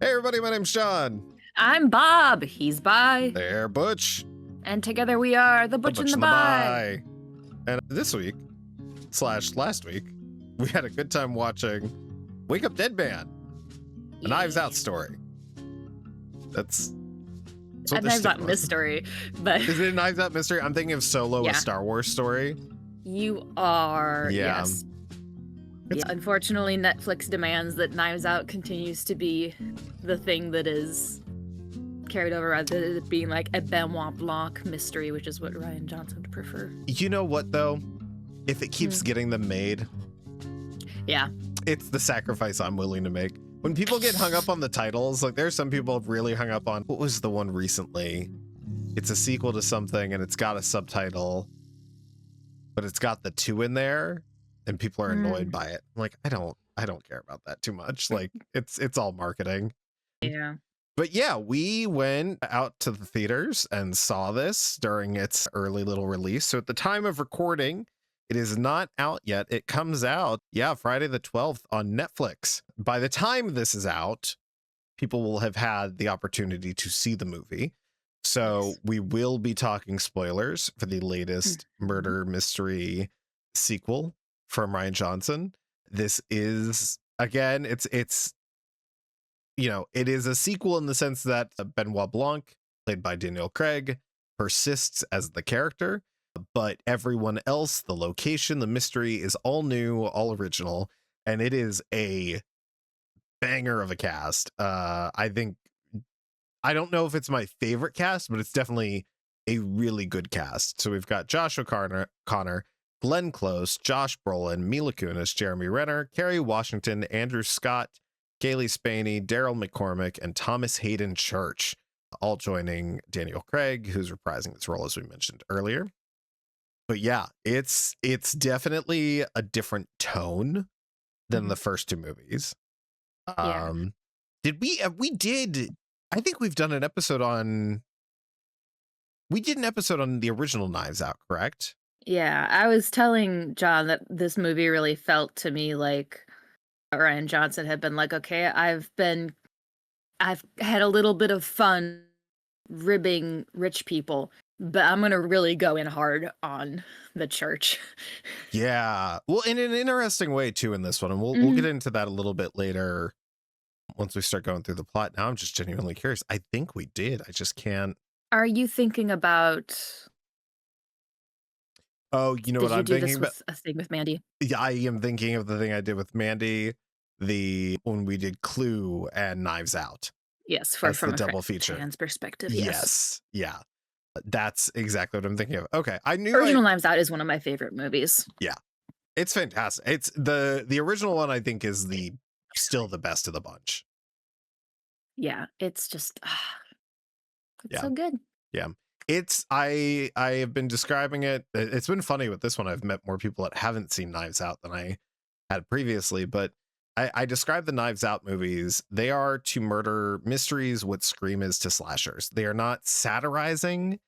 Hey everybody, my name's John. I'm Bob. He's Bi. They're Butch. And together we are the Butch and the Bi. And this week, / last week, we had a good time watching Wake Up Dead Man, a Knives Out story. That's a Knives Out mystery, but is it a Knives Out mystery? I'm thinking of Solo, a Star Wars story. You are, yeah. Yes. Yeah. Unfortunately, Netflix demands that Knives Out continues to be the thing that is carried over rather than it being like a Benoit Blanc mystery, which is what Rian Johnson would prefer. You know what, though? If it keeps getting them made, yeah, it's the sacrifice I'm willing to make. When people get hung up on the titles, like there's some people really hung up on, what was the one recently? It's a sequel to something and it's got a subtitle, but it's got the 2 in there and people are annoyed by it. I'm like, I don't care about that too much. Like it's all marketing. Yeah. But yeah, we went out to the theaters and saw this during its early little release. So at the time of recording, it is not out yet. It comes out, Friday the 12th on Netflix. By the time this is out, people will have had the opportunity to see the movie. So we will be talking spoilers for the latest murder mystery sequel from Rian Johnson. This is, again, it is a sequel in the sense that Benoit Blanc, played by Daniel Craig, persists as the character, but everyone else, the location, the mystery is all new, all original, and it is a banger of a cast. I don't know if it's my favorite cast, but it's definitely a really good cast. So we've got Josh O'Connor, Glenn Close, Josh Brolin, Mila Kunis, Jeremy Renner, Kerry Washington, Andrew Scott, Cailee Spaeny, Daryl McCormack, and Thomas Haden Church, all joining Daniel Craig, who's reprising his role as we mentioned earlier. But yeah, it's definitely a different tone than the first 2 movies. I think we've done an episode on, we did an episode on the original Knives Out, correct? Yeah, I was telling John that this movie really felt to me like Rian Johnson had been like, okay, I've had a little bit of fun ribbing rich people, but I'm gonna really go in hard on the church. Yeah, well, in an interesting way too in this one, and we'll get into that a little bit later once we start going through the plot. Now I'm just genuinely curious. I think we did. I just can't. Are you thinking about? Oh, you know what I'm thinking about? A thing with Mandy. Yeah, I am thinking of the thing I did with Mandy, when we did Clue and Knives Out. Yes, from the double feature. Trans perspective. Yes, yeah, that's exactly what I'm thinking of. Okay, I knew original Knives Out is one of my favorite movies. Yeah, it's fantastic. It's the original one. I think is still the best of the bunch. Yeah, it's just so good. Yeah. I have been describing it. It's been funny with this one. I've met more people that haven't seen Knives Out than I had previously, but I describe the Knives Out movies. They are to murder mysteries what Scream is to slashers. They are not satirizing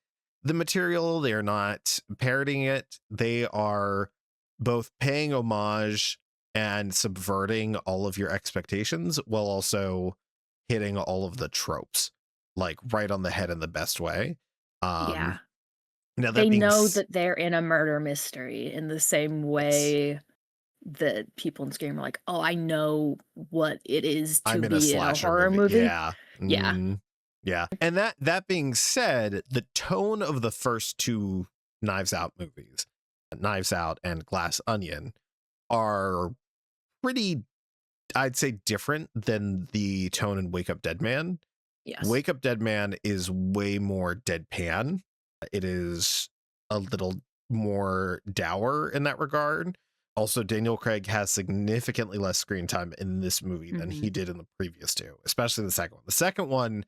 the material. They are not parodying it. They are both paying homage and subverting all of your expectations while also hitting all of the tropes, like right on the head in the best way. Yeah. Now they know that they're in a murder mystery in the same way that people in Scream are like, oh, I know what it is to be in a horror movie. Yeah. Yeah. And that being said, the tone of the first 2 Knives Out movies, Knives Out and Glass Onion, are pretty, I'd say, different than the tone in Wake Up Dead Man. Yes. Wake Up Dead Man is way more deadpan. It is a little more dour in that regard. Also, Daniel Craig has significantly less screen time in this movie than he did in the previous 2, especially the second one. The second one,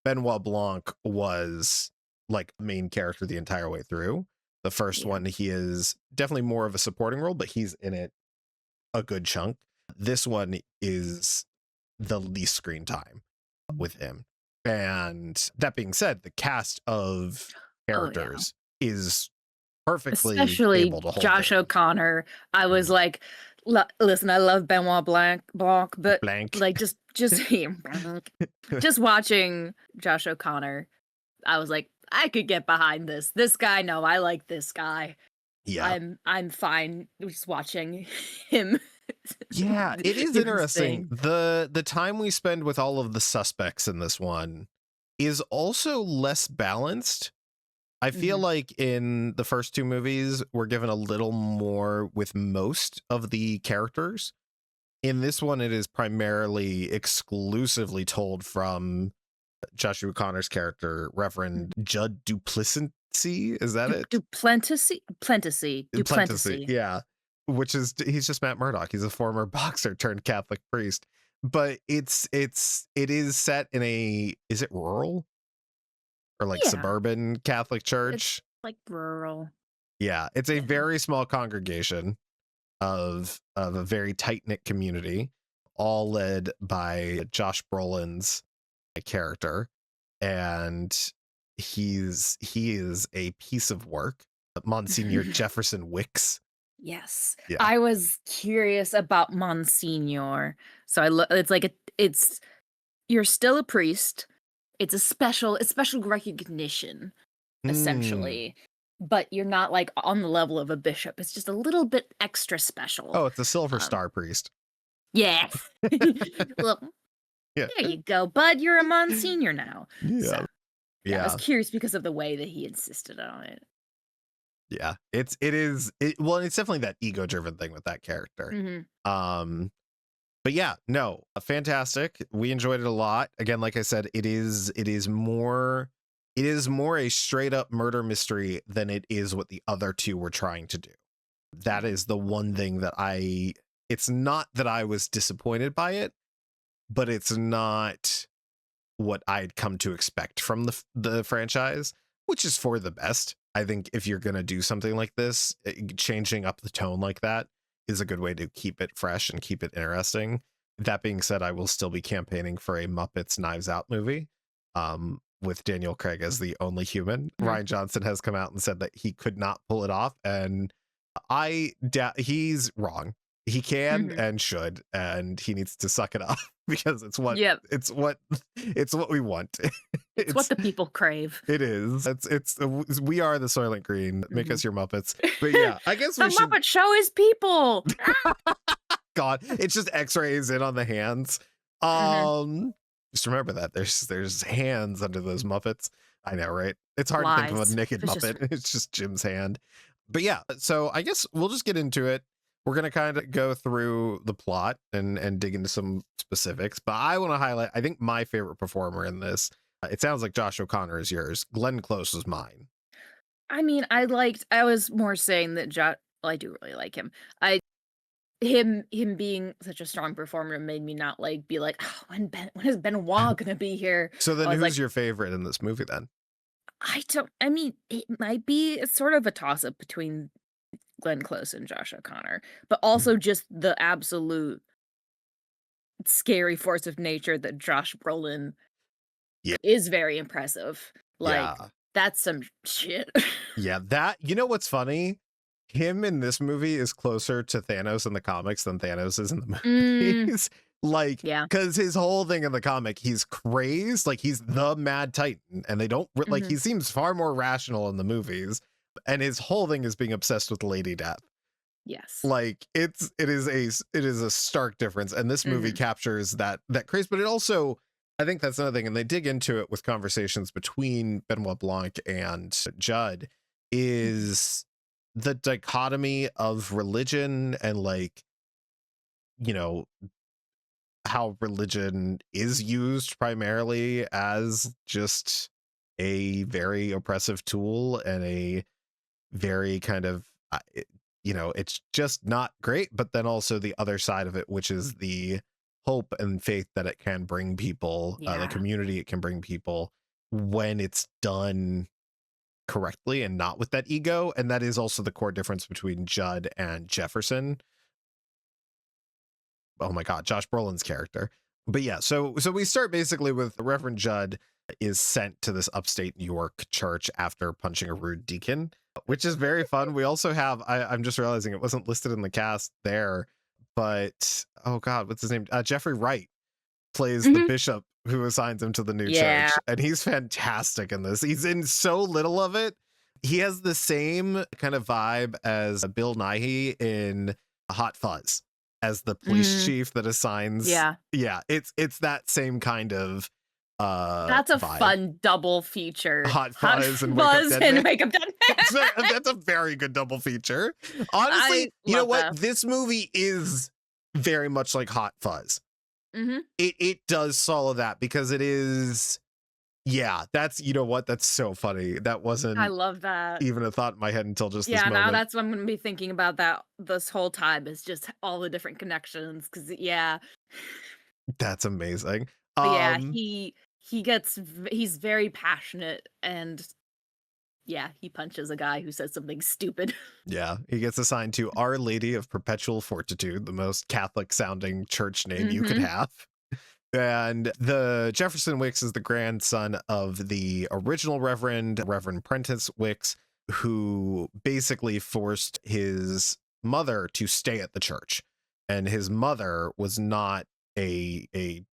Benoit Blanc was like main character the entire way through. The first one, he is definitely more of a supporting role, but he's in it a good chunk. This one is the least screen time with him. And that being said, the cast of characters is perfectly especially able to hold Josh O'Connor. I was like, Listen, I love Benoit Blanc, but Blank. like just just watching Josh O'Connor, I was like, I could get behind this. This guy, no, I like this guy. Yeah. I'm fine just watching him. Yeah, it is do his interesting. thing. The time we spend with all of the suspects in this one is also less balanced. I feel Mhm. like in the first two movies, we're given a little more with most of the characters. In this one, it is primarily exclusively told from Joshua Connor's character, Reverend Judd Duplessis. Is that it? Duplessis, Duplantis. yeah. Which is, he's just Matt Murdock. He's a former boxer turned Catholic priest. But it is set in a, is it rural or like Yeah, suburban Catholic it's church? like rural. Yeah, it's a Yeah. very small congregation of a very tight knit community, all led by Josh Brolin's character, and he is a piece of work. Monsignor Jefferson Wicks. Yes. Yeah. I was curious about Monsignor. So it's like it's you're still a priest. It's special recognition, Mm. essentially. But you're not like on the level of a bishop. It's just a little bit extra special. Oh, it's a Silver Star priest. Yeah. Well, Yeah. there you go, bud. You're a Monsignor now. Yeah. So, Yeah. I was curious because of the way that he insisted on it. Yeah. It's definitely that ego-driven thing with that character. Mhm. But yeah, no, fantastic. We enjoyed it a lot. Again, like I said, it is more a straight up murder mystery than it is what the other two were trying to do. That is the one thing that it's not that I was disappointed by it, but it's not what I'd come to expect from the franchise, which is for the best. I think if you're going to do something like this, changing up the tone like that is a good way to keep it fresh and keep it interesting. That being said, I will still be campaigning for a Muppets Knives Out movie, with Daniel Craig as the only human. Rian Johnson has come out and said that he could not pull it off, and he's wrong. He can and should, and he needs to suck it up because it's what we want. It's what the people crave. It is. We are the Soylent Green. Make us your Muppets. But yeah, I guess the Muppet Show is people. God, it's just X-rays in on the hands. Just remember that there's hands under those Muppets. I know, right? It's hard to think of a naked Muppet. It's just Jim's hand. But yeah, so I guess we'll just get into it. We're going to kind of go through the plot and dig into some specifics, but I want to highlight, I think my favorite performer in this, it sounds like Josh O'Connor is yours. Glenn Close was mine. I mean, I was more saying that I do really like him. Him being such a strong performer made me not be like, oh, when is Benoit gonna be here? So then who's your favorite in this movie then? I mean, it might be sort of a toss-up between Glenn Close and Josh O'Connor, but also just the absolute scary force of nature that Josh Brolin is very impressive. That's some shit. Yeah, you know what's funny? Him in this movie is closer to Thanos in the comics than Thanos is in the movies. Because his whole thing in the comic, he's crazed, he's the Mad Titan, and they don't he seems far more rational in the movies, and his whole thing is being obsessed with Lady Death. Yes, it is a stark difference, and this movie captures that craze. But it also, I think that's another thing, and they dig into it with conversations between Benoit Blanc and Judd, is the dichotomy of religion and how religion is used primarily as just a very oppressive tool and a very kind of it's just not great, but then also the other side of it, which is the hope and faith that it can bring people, the community it can bring people when it's done correctly and not with that ego. And that is also the core difference between Judd and Jefferson. Oh my God, Josh Brolin's character. But yeah, so we start basically with Reverend Judd is sent to this upstate New York church after punching a rude deacon, which is very fun. We also have, I'm just realizing it wasn't listed in the cast there, but oh god, what's his name? Jeffrey Wright plays the Mhm. bishop who assigns him to the new Yeah. church, and he's fantastic in this. He's in so little of it. He has the same kind of vibe as Bill Nighy in Hot Fuzz as the police Mm, chief that assigns. yeah. Yeah, it's that same kind of That's a vibe. fun double feature. Hot Hot Fuzz and Wake Up Fuzz Dead and Man. Wake Up Dead Man. That's a very good double feature. Honestly, I you know love what? that. This movie is very much like Hot Fuzz. Mhm. It does follow that because it is, yeah, that's, you know what? That's so funny. That I wasn't love that. even a thought in my head until just this Yeah, now moment. that's what I'm gonna be thinking about that this whole time is just all the different connections. Cause yeah. That's amazing. But yeah, Um, he's very passionate and yeah, he punches a guy who says something stupid. yeah, he gets assigned to Our Lady of Perpetual Fortitude, the most Catholic sounding church name you could Mhm. have. And the Jefferson Wicks is the grandson of the original Reverend Prentice Wicks, who basically forced his mother to stay at the church. And his mother was not a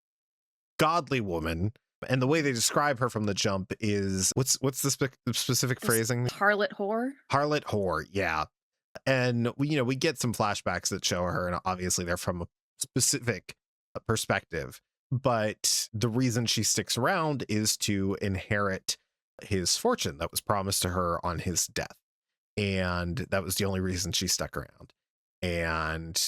godly woman. And the way they describe her from the jump is what's the specific Just phrasing? harlot whore. Harlot whore, yeah. And we get some flashbacks that show her, and obviously they're from a specific perspective. But the reason she sticks around is to inherit his fortune that was promised to her on his death. And that was the only reason she stuck around. And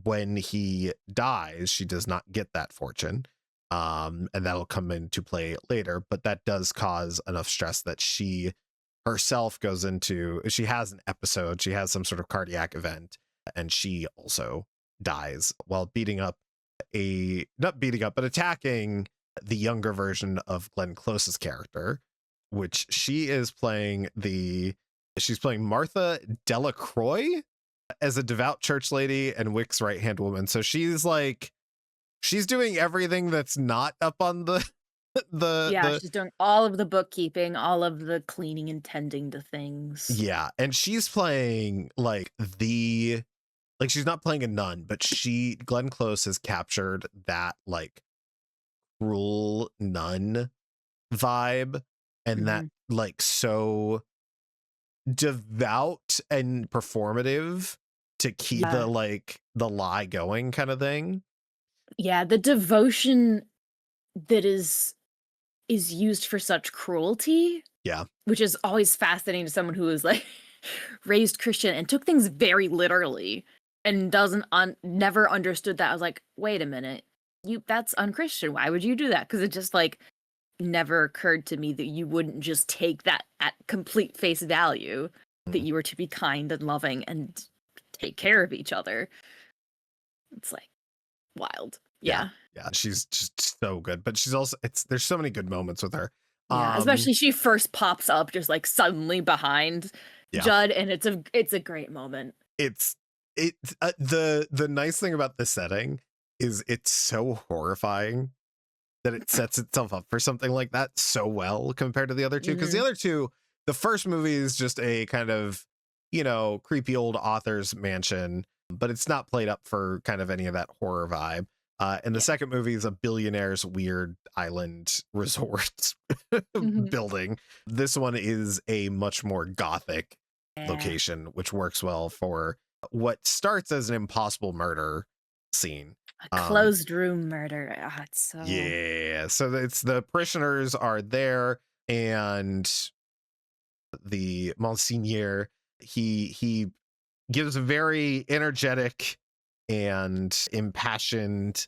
when he dies, she does not get that fortune. And that'll come into play later, but that does cause enough stress that she herself goes into, she has an episode, she has some sort of cardiac event, and she also dies while not beating up, but attacking the younger version of Glenn Close's character, which she's playing Martha Delacroix as a devout church lady and Wick's right hand woman. So she's doing everything that's not up on the Yeah, the she's doing all of the bookkeeping, all of the cleaning and tending to things. yeah, and she's playing like she's not playing a nun, but Glenn Close has captured that like cruel nun vibe, and that Mhm. like so devout and performative to keep Yeah. the lie going kind of thing. Yeah, the devotion that is used for such cruelty, Yeah. which is always fascinating to someone who is like raised Christian and took things very literally and doesn't never understood that. I was like, wait a minute, that's unchristian. Why would you do that? Because it just like never occurred to me that you wouldn't just take that at complete face value, that Mhm. you were to be kind and loving and take care of each other. It's like wild. Yeah. Yeah. Yeah, she's just so good, but she's also there's so many good moments with her. Yeah, especially she first pops up just like suddenly behind Yeah. Judd, and it's a great moment. It's the nice thing about the setting is it's so horrifying that it sets itself up for something like that so well compared to the other two, because the Mhm. other two, the first movie is just a kind of creepy old author's mansion, but it's not played up for kind of any of that horror vibe. And the Yeah. second movie is a billionaire's weird island resort Mhm. building. This one is a much more gothic Yeah. location, which works well for what starts as an impossible murder scene. A closed room murder. Ah, it's so Yeah, so it's the parishioners are there, and the Monsignor, he gives a very energetic and impassioned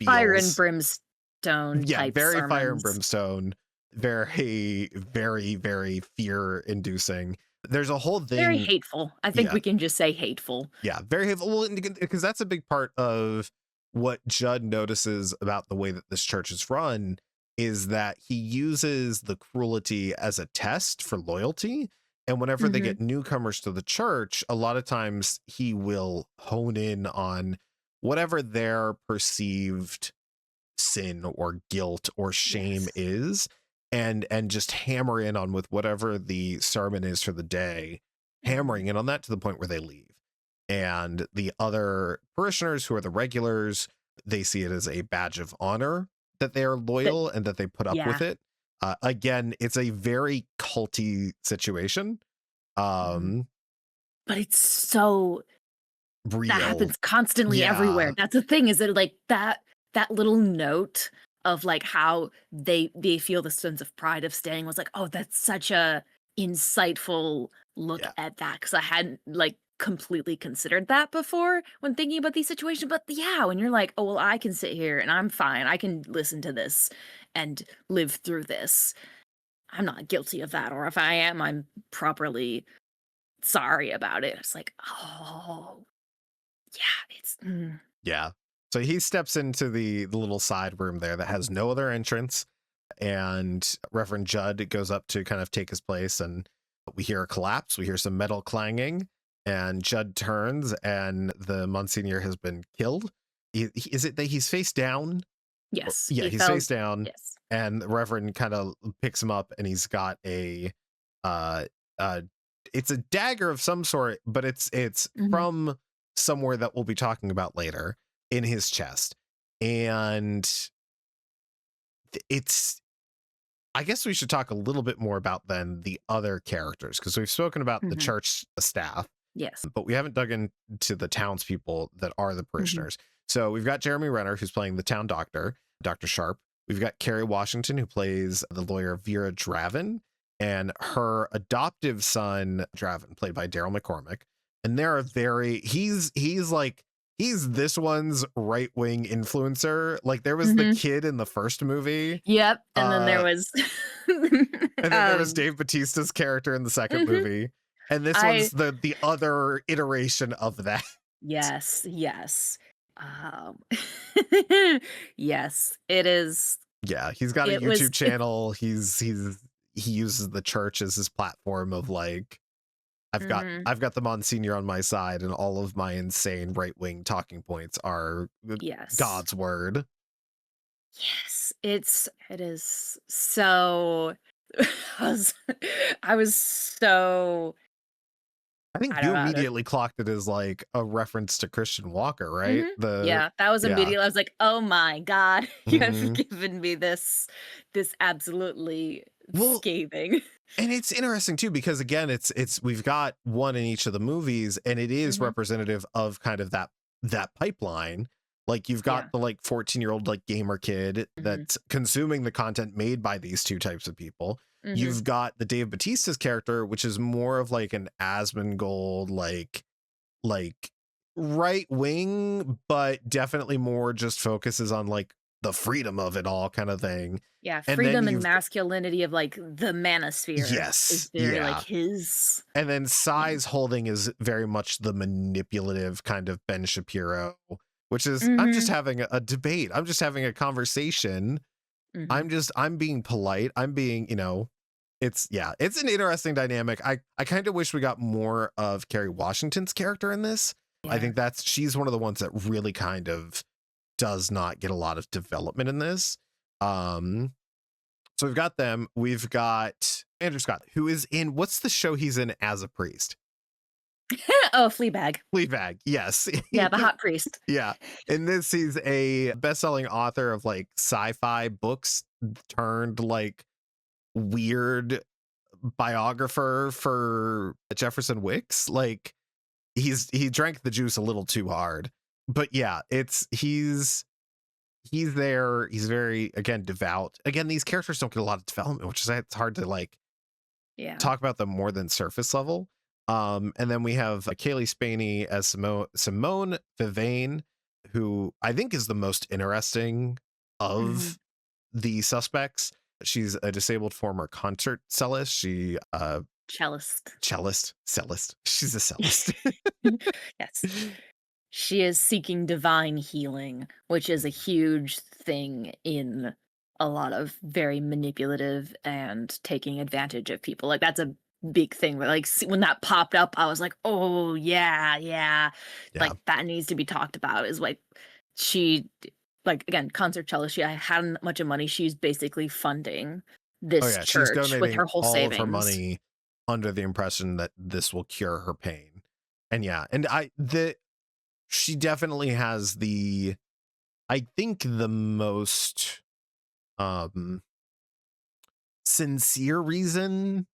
fire and spiels. brimstone Yeah, type very fire and sermons. brimstone, very, very, very fear inducing. There's a whole Very thing. hateful. I think Yeah, we can just say hateful. yeah, very hateful. Well, because that's a big part of what Judd notices about the way that this church is run, is that he uses the cruelty as a test for loyalty. And whenever they Mhm. get newcomers to the church, a lot of times he will hone in on whatever their perceived sin or guilt or shame Yes. is, and just hammer in on with whatever the sermon is for the day, Mhm. hammering in on that to the point where they leave. And the other parishioners, who are the regulars, they see it as a badge of honor that they are But loyal and that they put up with yeah. it. Again, it's a very culty situation. Mhm. Um, But it's so that real. happens constantly everywhere. Yeah. That's the thing, is that, like, that little note of, like, how they feel the sense of pride of staying was like, "Oh, that's such a insightful look Yeah. at that," because I hadn't, like, completely considered that before when thinking about these situations, but yeah, when you're like, "Oh, well, I can sit here and I'm fine. I can listen to this and live through this. I'm not guilty of that, or if I am, I'm properly sorry about it." It's like, "Oh, yeah, it's Yeah. So he steps into the little side room there that has no other entrance, and Reverend Judd goes up to kind of take his place, and we hear a collapse. We hear some metal clanging, and Judd turns, and the Monsignor has been killed. Is it that he's face down? Yes, Yeah, he he's fell. face down, Yes. and the Reverend kind of picks him up, and he's got uh, uh, it's a dagger of some sort, but it's Mhm, from somewhere that we'll be talking about later, in his chest. And it's, I guess we should talk a little bit more about then the other characters, because we've spoken about the mhm. church staff, Yes. but we haven't dug into the townspeople that are the Mhm, parishioners. So we've got Jeremy Renner, who's playing the town doctor, Dr. Sharp. We've got Kerry Washington, who plays the lawyer Vera Draven, and her adoptive son, Draven, played by Daryl McCormack. And they're a very, he's this one's right-wing influencer. Like, there was the mhm. kid in the first movie. Yep, and then there Uh, was and then there was um, Dave Bautista's character in the second mhm. movie. And this I one's the other iteration of that. yes, yes. Um, yes, it is Yeah, he's got a it was YouTube channel. He uses the church as his platform of like, mhm, I've got the Monsignor on my side, and all of my insane right wing talking points are yes. God's word. Yes, it is so I was I was so I think I you don't know how to immediately clocked it as like a reference to Christian Walker, right? mhm. The Yeah, that was Yeah. immediate. I was like, "Oh my god, you have Hmm. given me this absolutely Well, scathing." and it's interesting too, because again, it's we've got one in each of the movies, and it is Mhm. representative of kind of that pipeline. Like, you've got Yeah. the like 14-year-old like gamer kid Mhm. that's consuming the content made by these two types of people. Mhm. You've got the Dave Bautista's character, which is more of like an Asmongold, like right wing, but definitely more just focuses on like the freedom of it all kind of thing. Yeah, And then freedom and you've masculinity of, like, the manosphere is yes, very, like, yeah. his And then yeah. size holding is very much the manipulative kind of Ben Shapiro, which is, I'm just Mhm. having a debate. I'm just having a conversation. Mhm. I'm being polite. I'm being, it's, yeah, it's an interesting dynamic. I kind of wish we got more of Kerry Washington's character in this. I Yeah. think she's one of the ones that really kind of does not get a lot of development in this. Um, so we've got them. We've got Andrew Scott, who is in, what's the show he's in as a priest? Oh, Fleabag. Fleabag, yes. Yeah, the hot priest. Yeah. In this, he's a best-selling author of like sci-fi books turned like weird biographer for Jefferson Wicks. Like, he drank the juice a little too hard. But yeah, he's there. He's very, again, devout. Again, these characters don't get a lot of development, which is, it's hard to like Yeah. talk about them more than surface level. And then we have Cailee Spaeny as Simone Vivane, who I think is the most interesting Mhm. of the suspects. She's a disabled former concert cellist. Cellist. Cellist. She's a cellist. Yes. She is seeking divine healing, which is a huge thing in a lot of very manipulative and taking advantage of people. Like, that's a big thing. But like, when that popped up, I was like, "Oh yeah, yeah." Yeah. Like, that needs to be talked about. Is like she, like, again, concert cellist. She hadn't much of money. She's basically funding Oh this yeah, she's church with donating her whole all of her savings. money under the impression that this will cure her pain. And yeah, and she definitely has I think the most sincere reason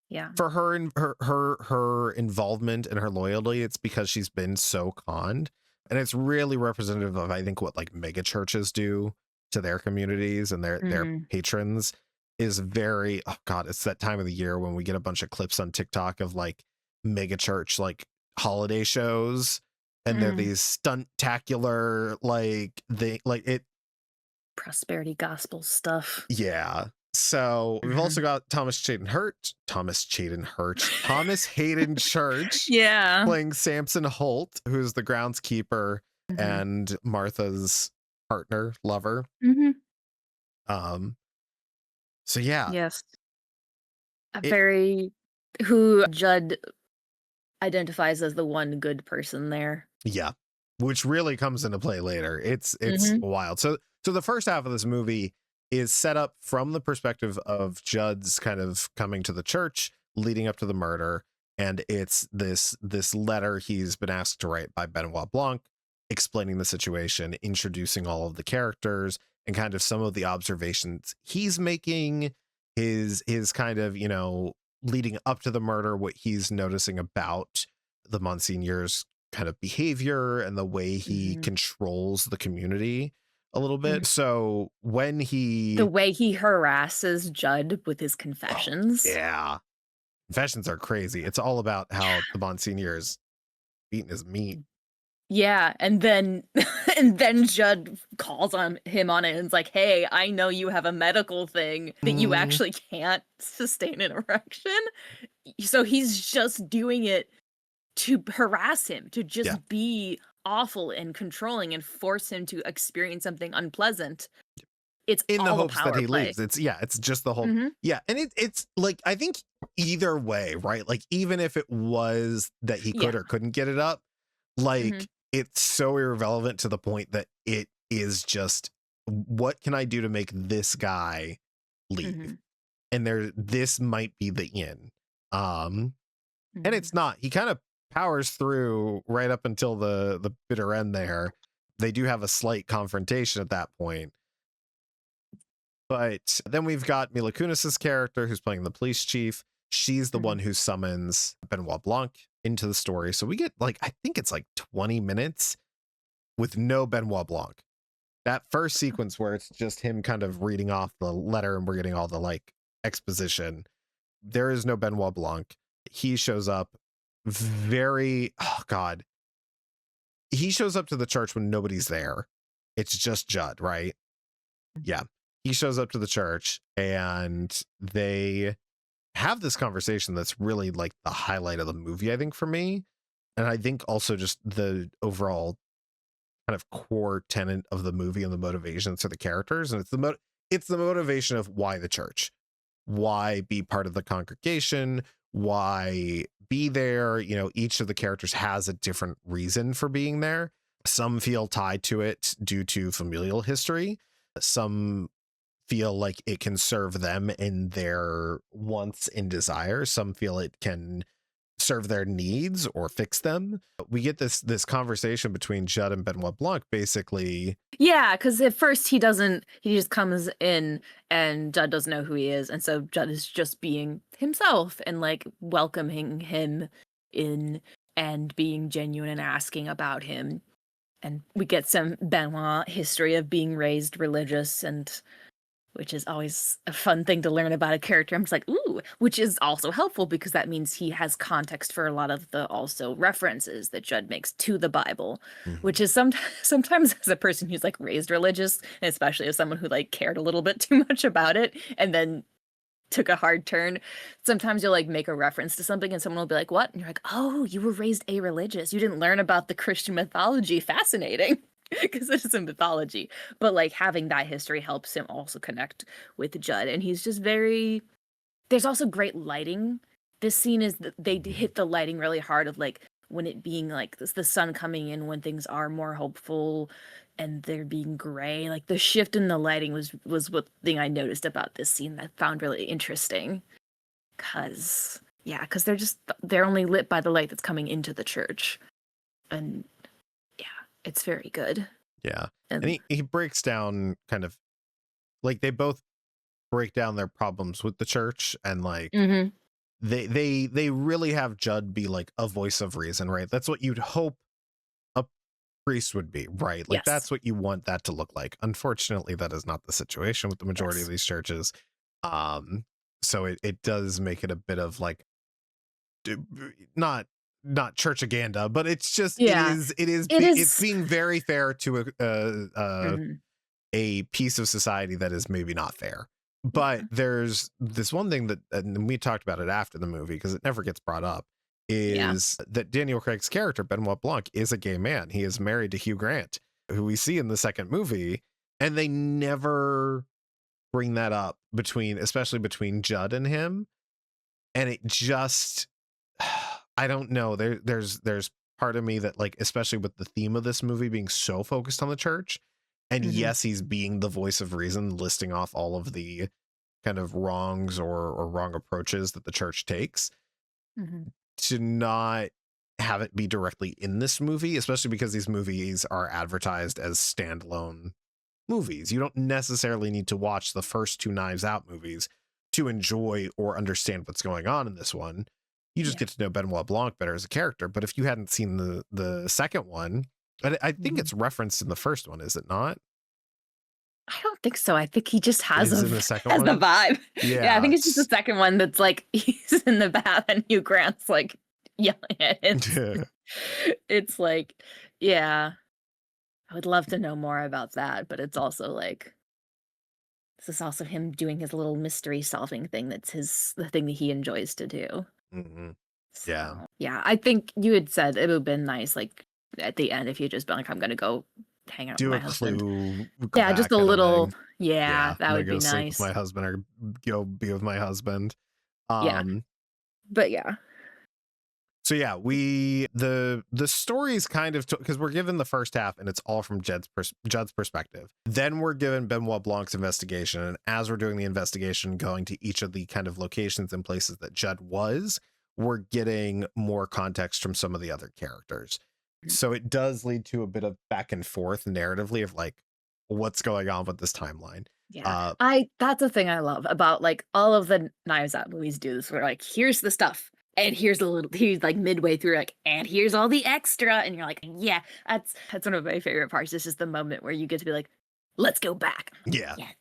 Yeah. for her involvement and her loyalty. It's because she's been so conned, and it's really representative of, I think, what like mega churches do to their communities and their Mhm. patrons. Is very, oh god, it's that time of the year when we get a bunch of clips on TikTok of like mega church like holiday shows, and they're Mm. these stunt-tacular, like they like it. Prosperity gospel stuff. Yeah. So we've also Mhm. got Thomas Hayden Church Yeah. playing Samson Holt, who's the groundskeeper Mhm. and Martha's partner, lover. Mhm. Um, so yeah, Yes. A it very who Judd identifies as the one good person there. yeah, which really comes into play later. It's Mhm. wild. So the first half of this movie is set up from the perspective of Judd's kind of coming to the church leading up to the murder, and it's this letter he's been asked to write by Benoit Blanc explaining the situation, introducing all of the characters and kind of some of the observations he's making, his kind of, leading up to the murder, what he's noticing about the Monseigneur's kind of behavior and the way he Mhm. controls the community a little Mhm. bit. So when The he, way he harasses Judd with his oh confessions. yeah, confessions are crazy. It's all about how the Monsignor is eating his meat. Yeah, and then and then Judd calls on him on it and is like, "Hey, I know you have a medical thing that you Mm, actually can't sustain an erection." So he's just doing it to harass him, to yeah, just be awful and controlling and force him to experience something unpleasant. It's in the all a hopes that power he play. leaves. It's just the whole, Mhm. yeah, and it's like, I think either way, right? Like even if it was that he Yeah. could or couldn't get it up, Mhm. like it's so irrelevant to the point that it is just, what can I do to make this guy leave? Mhm. And this might be the end. And Mhm. it's not. He kind of powers through right up until the bitter end there. They do have a slight confrontation at that point. But then we've got Mila Kunis's character, who's playing the police chief. She's the Mhm. one who summons Benoit Blanc into the story. So we get like, I think it's like 20 minutes with no Benoit Blanc. That first sequence where it's just him kind of reading off the letter and we're getting all the like exposition, there is no Benoit Blanc. He shows up very, oh god, he shows up to the church when nobody's there. It's just Judd, right? Yeah. He shows up to the church and they have this conversation that's really like the highlight of the movie, I think, for me. And I think also just the overall kind of core tenet of the movie and the motivations for the characters. And it's the motivation of why the church, why be part of the congregation, why be there. Each of the characters has a different reason for being there. Some feel tied to it due to familial history. Some feel like it can serve them in their wants and desires. Some feel it can serve their needs or fix them. We get this conversation between Judd and Benoit Blanc, basically. Yeah, because at first he just comes in and Judd doesn't know who he is. And so Judd is just being himself and like welcoming him in and being genuine and asking about him. And we get some Benoit history of being raised religious, and which is always a fun thing to learn about a character. I'm just like, ooh, which is also helpful because that means he has context for a lot of the also references that Judd makes to the Bible, Mhm. which is sometimes as a person who's like raised religious, and especially as someone who like cared a little bit too much about it and then took a hard turn. Sometimes you'll like make a reference to something and someone will be like, "What?" And you're like, "Oh, you were raised a-religious. You didn't learn about the Christian mythology. Fascinating." Because it is a mythology. But like having that history helps him also connect with Judd. And he's just very there's also great lighting. This scene is they hit the lighting really hard of like when it being like the sun coming in when things are more hopeful and they're being gray. Like the shift in the lighting was what thing I noticed about this scene that I found really interesting. Cause Yeah, because they're only lit by the light that's coming into the church. And yeah, it's very good. Yeah. And And he breaks down kind of like they both break down their problems with the church, and like Mhm. they really have Judd be like a voice of reason, right? That's what you'd hope a priest would be, right? Like Yes. that's what you want that to look like. Unfortunately, that is not the situation with the majority of Yes. these churches. Um, so it does make it a bit of like d- not not churchaganda, but it's just Yeah. It it's is. being very fair to Mhm. a piece of society that is maybe not fair. But Yeah. there's this one thing that, and we talked about it after the movie because it never gets brought up, Yeah. is that Daniel Craig's character, Benoit Blanc, is a gay man. He is married to Hugh Grant, who we see in the second movie, and they never bring that up especially between Judd and him. And it just, I don't know. There's part of me that like, especially with the theme of this movie being so focused on the church, and Mhm. yes, he's being the voice of reason, listing off all of the kind of wrongs or wrong approaches that the church takes, Mhm. to not have it be directly in this movie, especially because these movies are advertised as standalone movies. You don't necessarily need to watch the first two Knives Out movies to enjoy or understand what's going on in this one. You just Yeah. get to know Benoit Blanc better as a character. But if you hadn't seen the second one, I think Mhm. it's referenced in the first one, is it not? I don't think so. I think he just It has is in the second has the one. vibe. Yeah, I Yeah. think it's just the second one that's like he's in the bath and Hugh Grant's like yelling at him. It's like, yeah, I would love to know more about that, but it's also like this is also him doing his little mystery solving thing that's the thing that he enjoys to do. Hmm. So, Yeah. yeah, I think you had said it would have been nice, like, at the end if you just been like, "I'm gonna go hang out with Do my a husband." clue, go Yeah, just back a kind of little thing. yeah, Yeah. that I'm gonna would go be sleep with nice. my husband or go be with my husband. Yeah, Um, but yeah. So yeah, the story is kind of, because we're given the first half and it's all from Judd's perspective. Then we're given Benoit Blanc's investigation, and as we're doing the investigation, going to each of the kind of locations and places that Judd was, we're getting more context from some of the other characters. So it does lead to a bit of back and forth narratively of like what's going on with this timeline. Yeah. Uh, I That's the thing I love about, like, all of the Knives Out movies do this where, like, here's the stuff, and here's, like, midway through, like, "And here's all the extra," and you're like, "Yeah." That's one of my favorite parts. This is the moment where you get to be like, "Let's go back." yeah, Yes.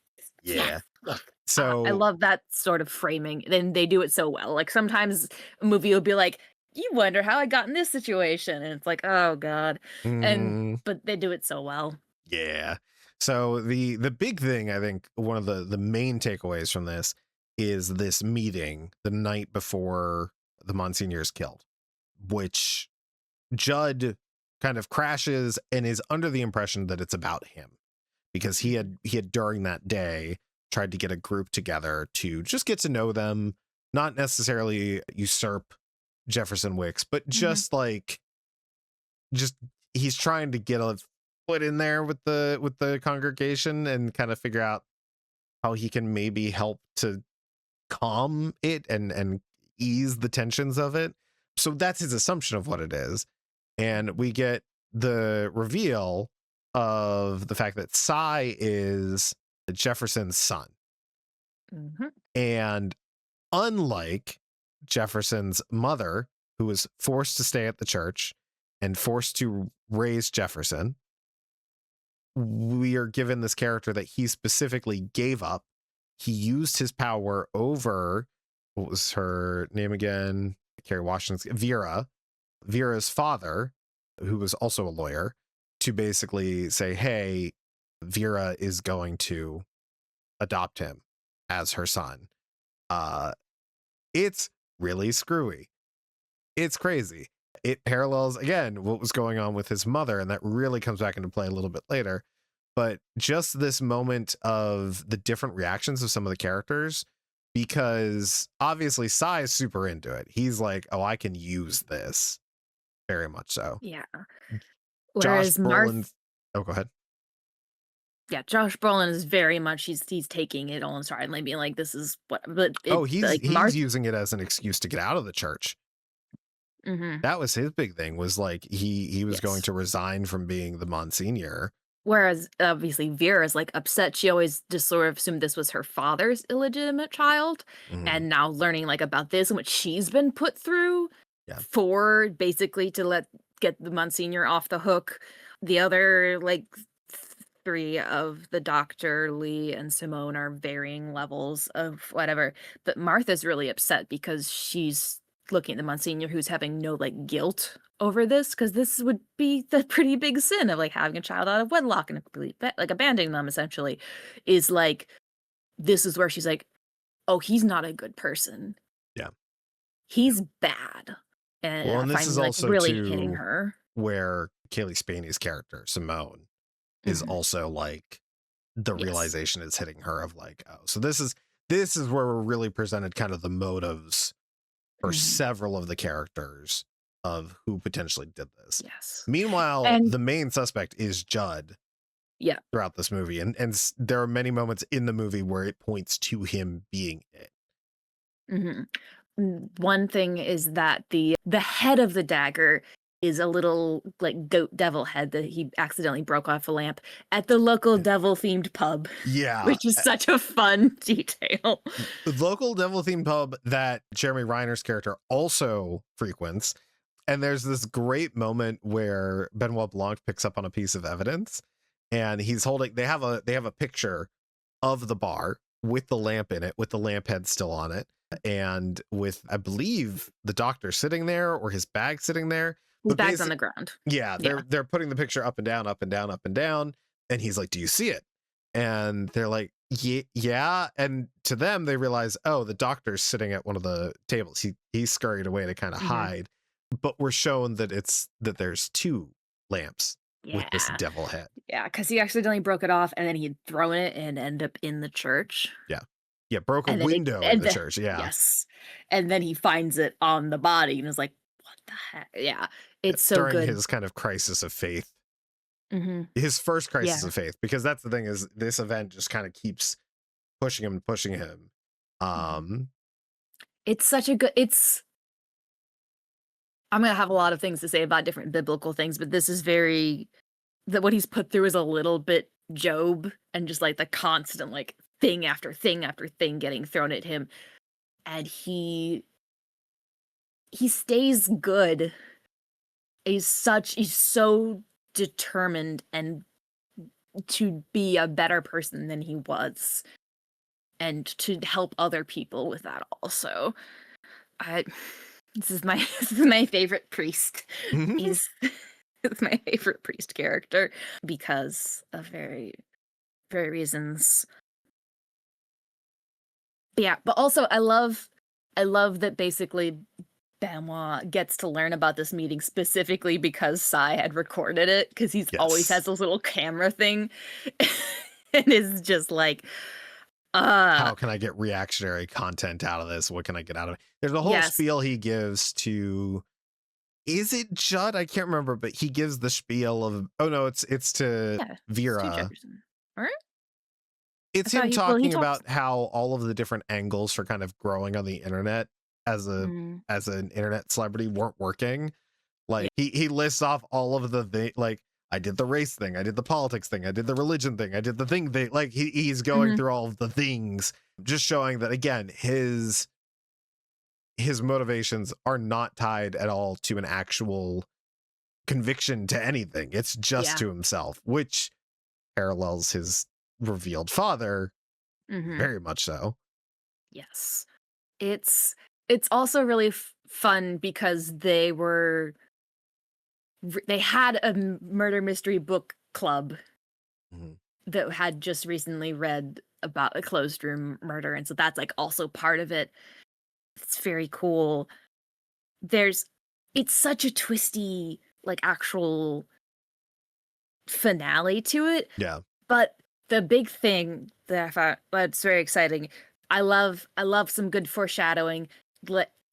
Yes. yeah. Look. I So love that sort of framing, and they do it so well. Like, sometimes a movie will be like, "You wonder how I got in this situation," and it's like, "Oh god." But they do it so well. yeah. So the big thing, I think one of the main takeaways from this is this meeting the night before the Monsignor is killed, which Judd kind of crashes and is under the impression that it's about him, because Mhm. he had during that day tried to get a group together to just get to know them, not necessarily usurp Jefferson Wicks, but Mhm. just he's trying to get a foot in there with the congregation and kind of figure out how he can maybe help to calm it and ease the tensions of it. So that's his assumption of what it is. And we get the reveal of the fact that Cy is Jefferson's son. Mhm. And unlike Jefferson's mother, who was forced to stay at the church and forced to raise Jefferson, we are given this character that he specifically gave up. He used his power over, what was her name again? Kerry Washington's Vera's father, who was also a lawyer, to basically say, hey, Vera is going to adopt him as her son. Uh, it's really screwy. It's crazy. It parallels again what was going on with his mother, and that really comes back into play a little bit later. But just this moment of the different reactions of some of the characters, because obviously Cy is super into it. He's like, oh, I can use this, very much so. Yeah. Josh Whereas Marth Brolin, oh, go ahead. Yeah, Josh Brolin is very much he's taking it all in stride and like being like, this is what, but it He's like Martha. using it as an excuse to get out of the church. That was his big thing, was like he was going Yes. to resign from being the Monsignor. Whereas obviously Vera's like upset. She always just sort of assumed this was her father's illegitimate child. Mhm. And now learning like about this and what she's been put through Yeah. for basically to get the Monsignor off the hook. The other like three of the Doctor, Lee, and Simone are varying levels of whatever. But Martha's really upset because she's looking at the Monsignor who's having no like guilt over this, because this would be the pretty big sin of like having a child out of wedlock and like abandoning them essentially, is like, this is where she's like, oh, he's not a good person. Yeah. He's bad. And Well, I and this find is like also really hitting too her. where Cailee Spaany's character, Simone, is Mhm. also like the Yes. realization is hitting her of like, oh, so this is where we're really presented kind of the motives for Mhm. several of the characters of who potentially did this. Yes. Meanwhile, And the main suspect is Judd. Yeah. Throughout this movie, and there are many moments in the movie where it points to him being it. One thing is that the head of the dagger is a little like goat devil head that he accidentally broke off a lamp at the local devil themed pub. Yeah. Which is such a fun detail. The local devil themed pub that Jeremy Reiner's character also frequents. And there's this great moment where Benoit Blanc picks up on a piece of evidence, and he's holding, they have a picture of the bar with the lamp in it, with the lamp head still on it, and with, I believe, the Doctor sitting there or his bag sitting there. The bag's on the ground. Yeah, they're putting the picture up and down, up and down, up and down, and he's like, "Do you see it?" And they're like, "Yeah." And to them, they realize, "Oh, the Doctor's sitting at one of the tables. He scurried away to kind of hide." But we're shown that there's two lamps with this devil head. Yeah, because he accidentally broke it off and then he'd thrown it and ended up in the church. Yeah, broke a And then window in the church. Yeah. Yes. And then he finds it on the body and is like, what the heck? Yeah. It's so During good. his kind of crisis of faith. Mhm. His first crisis Yeah. of faith, because that's the thing, is this event just kind of keeps pushing him and pushing him. It's such a good I'm gonna have a lot of things to say about different biblical things, but this is very that what he's put through is a little bit Job, and just like the constant like thing after thing after thing getting thrown at him, and he stays good. He's so determined and to be a better person than he was, and to help other people with that also. I this is my this is my favorite priest. He's it's my favorite priest character because of very reasons. But yeah, but also I love that basically Benoit gets to learn about this meeting specifically because Sai had recorded it, because he's always has those little camera thing and is just like, how can I get reactionary content out of this? What can I get out of it? There's a whole spiel he gives to, is it Judd? I can't remember, but he gives the spiel of, oh no, it's to Vera. All right. It's him talking about how all of the different angles for kind of growing on the internet as an internet celebrity weren't working. Like he lists off all of the like, I did the race thing, I did the politics thing, I did the religion thing, I did the thing thing. Like he's going through all of the things, just showing that again, his motivations are not tied at all to an actual conviction to anything. It's just to himself, which parallels his revealed father very much so. Yes. It's also really fun because they had a murder mystery book club that had just recently read about a closed room murder, and so that's like also part of it. It's very cool. It's such a twisty like actual finale to it. Yeah. But the big thing that I thought that's very exciting, I love some good foreshadowing.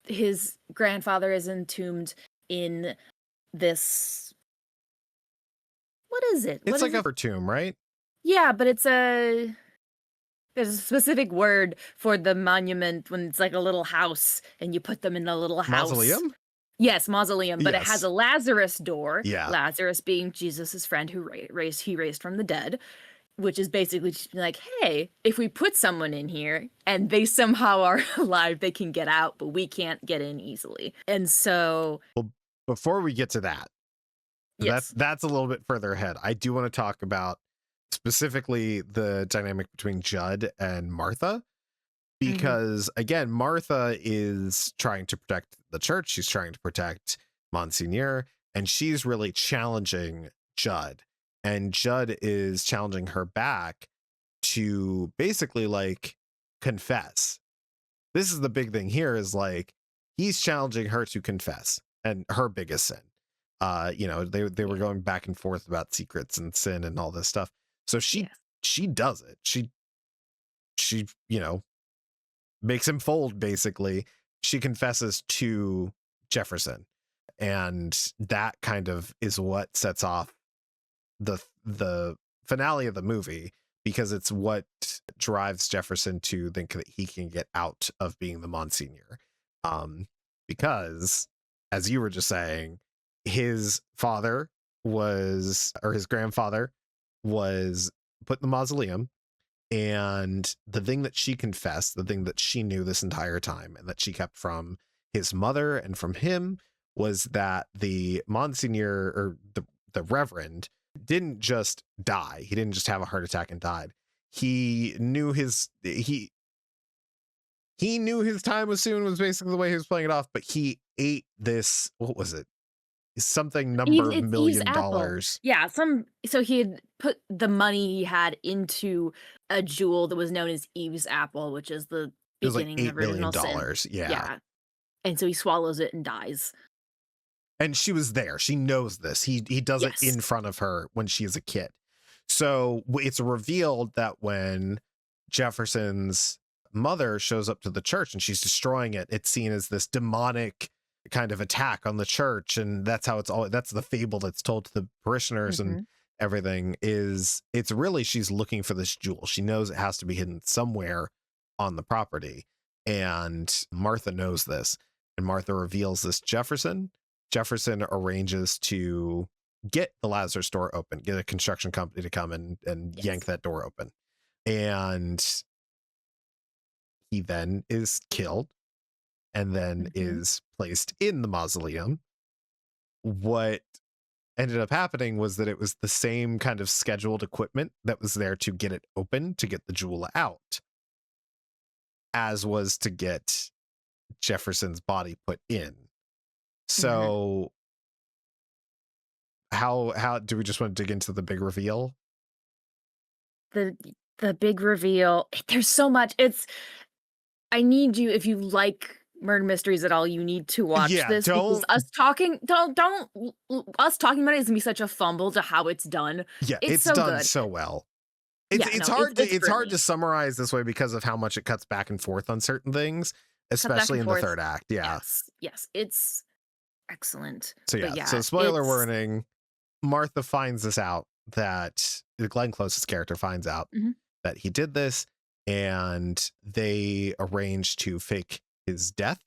His grandfather is entombed in this. What is it? It's like a tomb, right? Yeah, but there's a specific word for the monument when it's like a little house and you put them in a little house. Mausoleum? Yes, mausoleum, but it has Yes. a Lazarus door. Yeah. Lazarus being Jesus's friend who raised from the dead, which is basically just like, hey, if we put someone in here and they somehow are alive, they can get out, but we can't get in easily. And so, Well, before we get to that, yes. that's a little bit further ahead. I do want to talk about specifically the dynamic between Judd and Martha, Hmm. because again, Martha is trying to protect the church. She's trying to protect Monsignor, and she's really challenging Judd. And Judd is challenging her back to basically like confess. This is the big thing here is like he's challenging her to confess and her biggest sin. They were Yeah. going back and forth about secrets and sin and all this stuff. So Yes. she does it. She makes him fold basically. She confesses to Jefferson, and that kind of is what sets off the finale of the movie, because it's what drives Jefferson to think that he can get out of being the Monsignor. Because as you were just saying, his father was, or his grandfather was put in the mausoleum, and the thing that she confessed, the thing that she knew this entire time and that she kept from his mother and from him, was that the Monsignor, or the Reverend, didn't just die. He didn't just have a heart attack and died. He knew he knew his time was soon, was basically the way he was playing it off, but he ate this, what was it? Something number of It's Eve's million apple. dollars. Yeah, so he had put the money he had into a jewel that was known as Eve's apple, which is the It was like beginning of $8 million. original sin. Yeah. Yeah. And so he swallows it and dies. And she was there. She knows this. He does it Yes. in front of her when she's a kid. So it's revealed that when Jefferson's mother shows up to the church and she's destroying it, it's seen as this demonic kind of attack on the church, and that's how that's the fable that's told to the parishioners and Mhm. everything. Is it's really, she's looking for this jewel. She knows it has to be hidden somewhere on the property, and Martha knows this, and Martha reveals this Jefferson arranges to get the Lazarus door open, get a construction company to come and yank Yes. that door open. And he then is killed and then Mhm. is placed in the mausoleum. What ended up happening was that it was the same kind of scheduled equipment that was there to get it open, to get the jewel out, as was to get Jefferson's body put in. Mhm. So how do we just want to dig into the big reveal? The the big reveal, there's so much. I need you, if you like murder mysteries at all, you need to watch Yeah, this because don't. us talking about it is gonna be such a fumble to how it's done. Yeah, It's it's so done good. so well. It's Yeah, it's no, hard to it's it's hard to brilliant. summarize this way because of how much it cuts back and forth on certain things, Cut back especially and in the forth. third act. Yeah. Yes, yes, it's excellent. So But yeah. So yeah, spoiler warning: Martha finds this out, that Glenn Close's character finds out Mhm. that he did this, and they arrange to fake his death.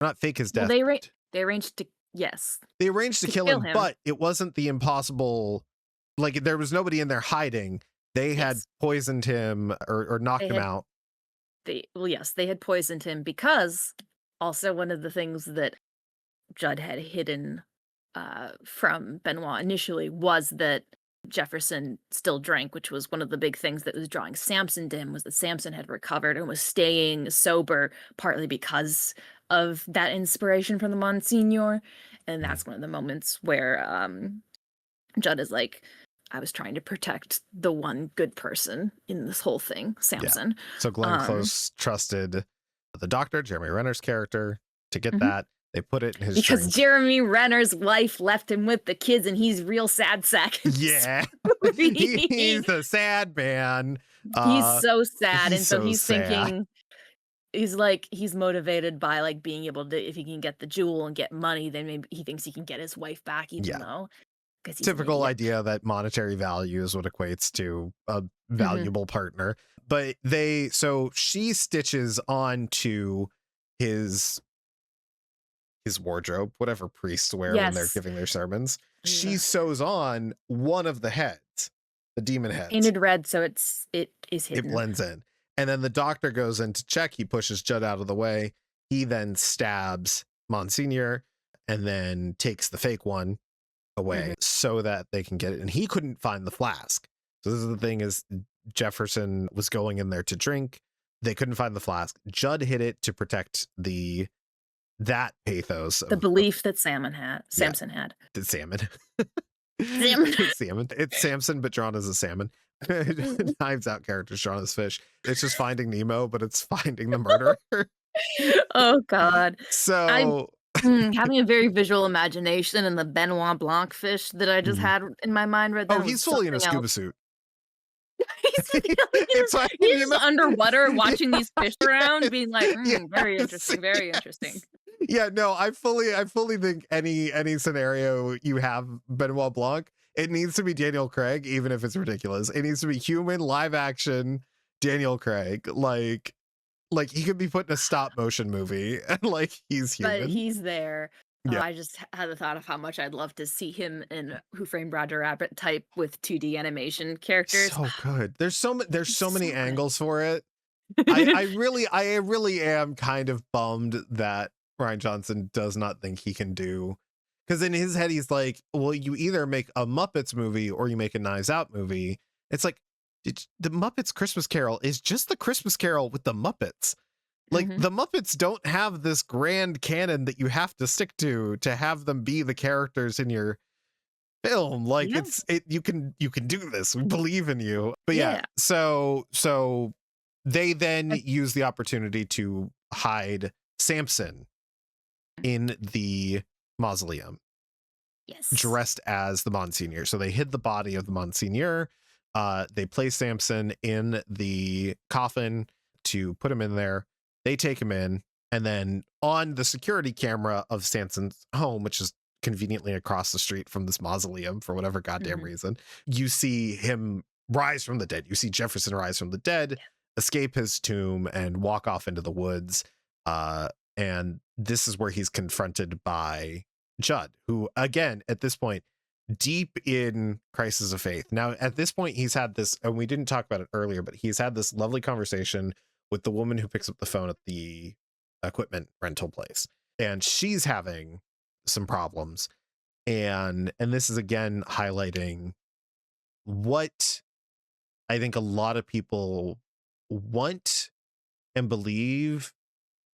Not fake his Well, death. they arranged to, yes, They arranged to to kill kill him, him. but it wasn't the impossible. Like there was nobody in there hiding. They had Yes. poisoned him, or knocked They him had out. yes, they had poisoned him because also one of the things that Judd had hidden from Benoit initially was that Jefferson still drank, which was one of the big things that was drawing Samson to him, was that Samson had recovered and was staying sober, partly because of that inspiration from the Monsignor. And Mhm. that's one of the moments where Judd is like, I was trying to protect the one good person in this whole thing, Yeah. Samson. So Glenn Um, Close trusted the doctor, Jeremy Renner's character, to get mhm. that. They put it in his Because drink. Jeremy Renner's wife left him with the kids and he's real sad sack in this Yeah. movie. He's a sad man. He's Uh so sad, he's and so so he's sad. thinking, he's like, he's motivated by like being able to, if he can get the jewel and get money, then maybe he thinks he can get his wife back, even Yeah. though because he's an typical idiot. idea that monetary value is what equates to a Mhm. valuable partner. But so she stitches onto his wardrobe, whatever priests wear when they're Yes. giving their sermons. She Ugh. sews on one of the heads, the demon heads. Painted red, so it is It hidden. blends in. And then the doctor goes in to check. He pushes Judd out of the way. He then stabs Monsignor and then takes the fake one away so that they can get it. And he couldn't find the flask. So this is the thing is Jefferson was going in there to drink. They couldn't find the flask. Judd hid it to protect that pathos. The belief that Samson had. The salmon. Salmon. Salmon. It's Samson, but drawn as a salmon. Knives Out characters drawn as fish. It's just Finding Nemo, but it's finding the murderer. Oh God. So Having a very visual imagination, and the Benoit Blanc fish that I just had in my mind right then. he's fully in a scuba suit. He's just underwater watching these fish around, being like, very interesting, very interesting. Yeah, no, I fully think any scenario you have Benoit Blanc, it needs to be Daniel Craig, even if it's ridiculous. It needs to be human, live action Daniel Craig. Like he could be put in a stop motion movie and like he's human. But he's there. Yeah. I just had the thought of how much I'd love to see him in Who Framed Roger Rabbit type with 2D animation characters. So good. There's so many good. angles for it. I really am kind of bummed that Rian Johnson does not think he can do, because in his head he's like, well, you either make a Muppets movie or you make a Knives Out movie. It's like the Muppets Christmas Carol is just the Christmas Carol with the Muppets. Like the Muppets don't have this grand canon that you have to stick to have them be the characters in your film. Like you can do this. We believe in you. But yeah. So they then use the opportunity to hide Samson in the mausoleum. Yes. Dressed as the Monsignor. So they hid the body of the Monsignor. They place Samson in the coffin to put him in there. They take him in, and then on the security camera of Samson's home, which is conveniently across the street from this mausoleum for whatever goddamn reason, you see him rise from the dead. You see Jefferson rise from the dead, escape his tomb, and walk off into the woods. And this is where he's confronted by Judd, who, again, at this point, deep in crisis of faith. Now, at this point, he's had this, and we didn't talk about it earlier, but he's had this lovely conversation with the woman who picks up the phone at the equipment rental place. And she's having some problems. And this is, again, highlighting what I think a lot of people want and believe.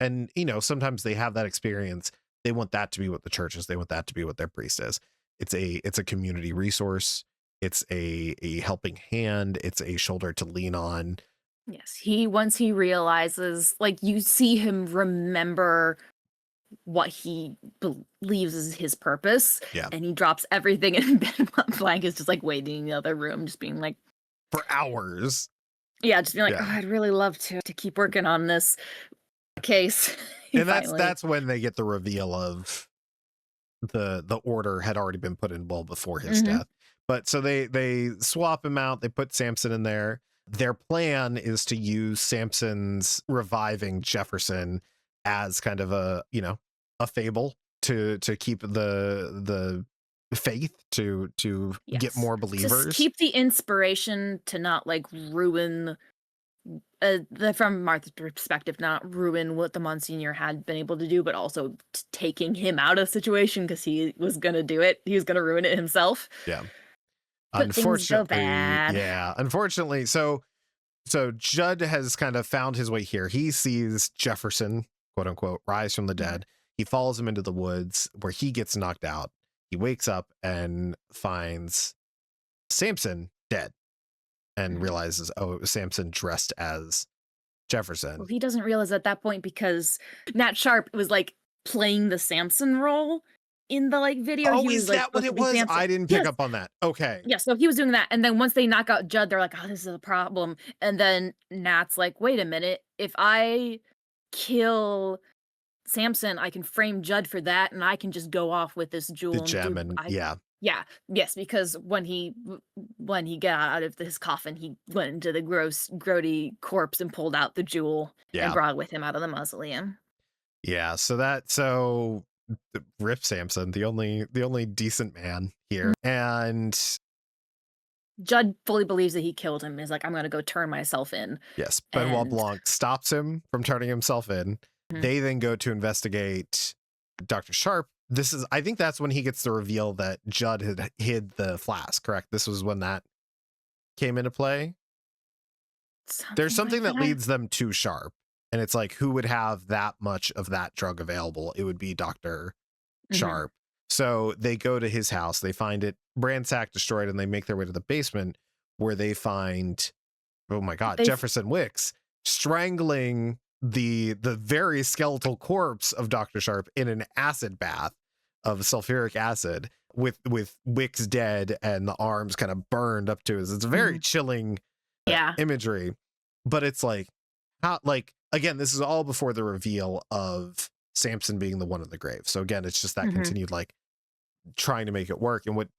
And, sometimes they have that experience. They want that to be what the church is. They want that to be what their priest is. It's a community resource. It's a helping hand. It's a shoulder to lean on. Yes. Once he realizes, like, you see him remember what he believes is his purpose. Yeah. And he drops everything, and Benoit Blanc is just like waiting in the other room, just being like, for hours. Yeah, just being like, oh, I'd really love to keep working on this case. And that's when they get the reveal of the order had already been put in well before his death. But so they swap him out. They put Samson in there. Their plan is to use Samson's reviving Jefferson as kind of a fable to keep the faith to get more believers. Just keep the inspiration to not like ruin from Martha's perspective, not ruin what the Monsignor had been able to do, but also taking him out of the situation because he was gonna do it. He was gonna ruin it himself. Yeah. But Unfortunately, things go bad. Yeah. Unfortunately, so Judd has kind of found his way here. He sees Jefferson, quote unquote, rise from the dead. He follows him into the woods where he gets knocked out. He wakes up and finds Samson dead and realizes, oh, it was Samson dressed as Jefferson. Well, he doesn't realize at that point because Nat Sharp was like playing the Samson role in the like video. Oh, he was, is that what it was? Samson. I didn't pick up on that. Okay. Yeah, so he was doing that. And then once they knock out Judd, they're like, oh, this is a problem. And then Nat's like, wait a minute. If I kill Samson, I can frame Judd for that, and I can just go off with this jewel. The gem, and yeah. Yeah, yes, because when he got out of his coffin, he went into the gross, grody corpse and pulled out the jewel and Yeah. brought it with him out of the mausoleum. Yeah. So Rip Sampson, the only decent man here. Mm. And Judd fully believes that he killed him. He's like, I'm gonna go turn myself in, yes, Benoit and Blanc stops him from turning himself in. Mhm. They then go to investigate Dr. Sharp. I think that's when he gets the reveal that Judd had hid the flask, correct? This was when that came into play. There's something like something that that. leads them to Sharp, and it's like, who would have that much of that drug available? It would be Dr. Mhm. Sharp. So they go to his house, they find it ransacked, destroyed, and they make their way to the basement where they find, oh my God, They Jefferson Wicks strangling the very skeletal corpse of Dr. Sharp in an acid bath of sulfuric acid with Wicks dead and the arms kind of burned up to his. It's very Mhm. chilling Yeah. imagery, but it's like, how, like, again, this is all before the reveal of Samson being the one in the grave. So again, it's just that Mhm. continued like trying to make it work. And what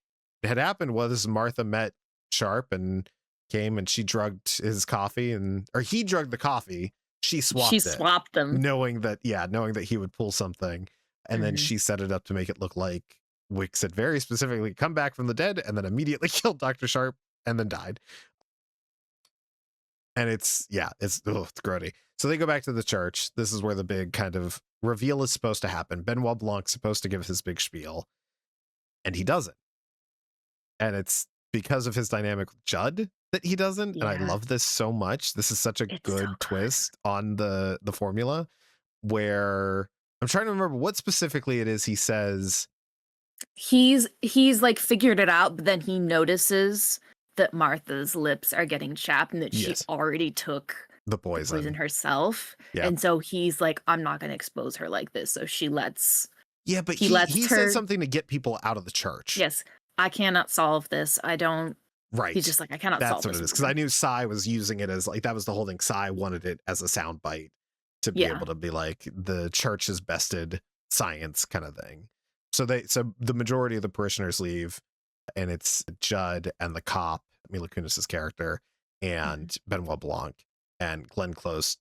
had happened was Martha met Sharp and came and she drugged his coffee, or he drugged the coffee. She She swapped it, swapped them. knowing that he would pull something. And then Mhm. she set it up to make it look like Wicks had very specifically come back from the dead and then immediately killed Dr. Sharp and then died. And it's grody. So they go back to the church. This is where the big kind of reveal is supposed to happen. Benoit Blanc's supposed to give his big spiel, and he doesn't. And it's because of his dynamic with Judd that he doesn't. And I Yeah, love this so much. This is such a it's so good good. twist on the formula, where I'm trying to remember what specifically it is he says. He's like figured it out, but then he notices that Martha's lips are getting chapped and that she Yes, already took the the poison poison. herself. Yeah. And so he's like, I'm not gonna expose her like this. So Yeah, but he he lets said her, something to get people out of the church. yes, I cannot solve this. I don't He's Right. just like, I cannot That's solve what this it is. Because I woman. knew Psy was using it as like, that was the whole thing. Psy wanted it as a sound bite to be Yeah. able to be like, the church has bested science kind of thing. So the majority of the parishioners leave, and it's Judd and the cop, Mila Kunis's character, Mhm. and Benoit Blanc, and Glenn Close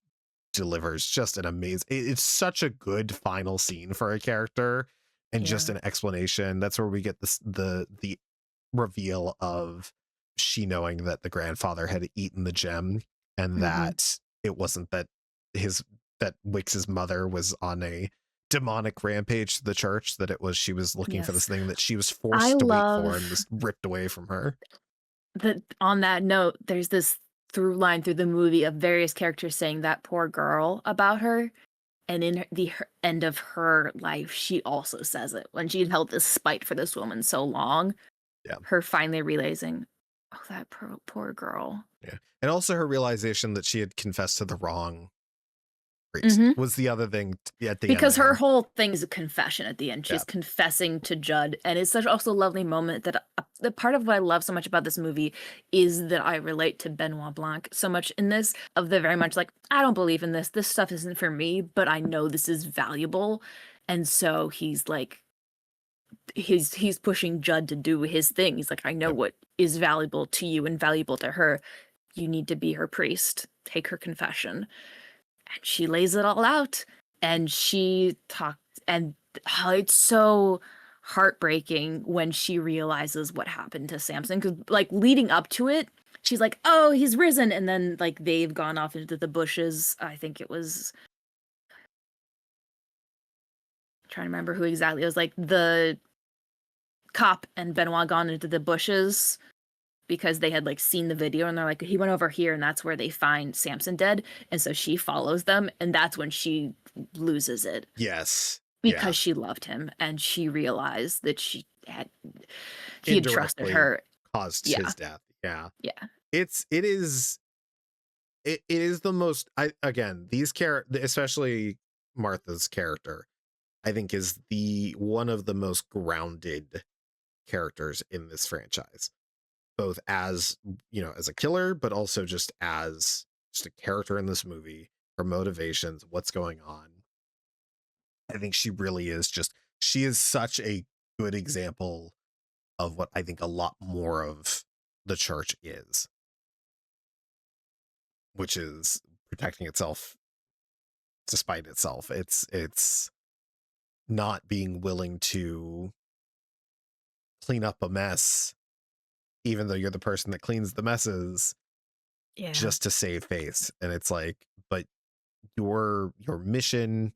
delivers just an amazing. It's such a good final scene for a character, and just Yeah. an explanation. That's where we get the reveal of she knowing that the grandfather had eaten the gem, and Mhm. that it wasn't his that Wicks's mother was on a demonic rampage to the church, that it was she was looking for this Yes. thing that she was I forced to wait for and love was ripped away from her. that on that note, there's this through line through the movie of various characters saying that poor girl about her. And in the end of her life, she also says it. When she'd held this spite for this woman so long, Yeah. her finally realizing, oh, that poor girl. Yeah. And also her realization that she had confessed to the wrong priest Mhm. was the other thing at the end Because her there. whole thing is a confession at the end. Yeah. She's confessing to Judd, and it's such also a lovely moment that the part of what I love so much about this movie is that I relate to Benoit Blanc so much in this, of the very much like, I don't believe in this. This stuff isn't for me, but I know this is valuable. And so he's like, he's pushing Judd to do his thing. He's like, I know Yep. what is valuable to you and valuable to her. You need to be her priest. Take her confession. And she lays it all out. And she talked, and it's so heartbreaking when she realizes what happened to Samson. Because, like, leading up to it, she's like, oh, he's risen. And then, like, they've gone off into the bushes. I think it was, I'm trying to remember who exactly. It was like the cop and Benoit gone into the bushes because they had like seen the video and they're like, he went over here and that's where they find Samson dead. And so she follows them, and that's when she loses it Yes. Yeah. because she loved him and she realized that he had trusted Indirectly her. caused Yeah. his death. Yeah. Yeah. It is the most, again, these characters, especially Martha's character, I think is the one of the most grounded characters in this franchise, both as, as a killer, but also just as just a character in this movie, her motivations, what's going on. I think she really is she is such a good example of what I think a lot more of the church is, which is protecting itself despite itself. It's not being willing to clean up a mess, even though you're the person that cleans the messes, Yeah. just to save face. And it's like, but your mission,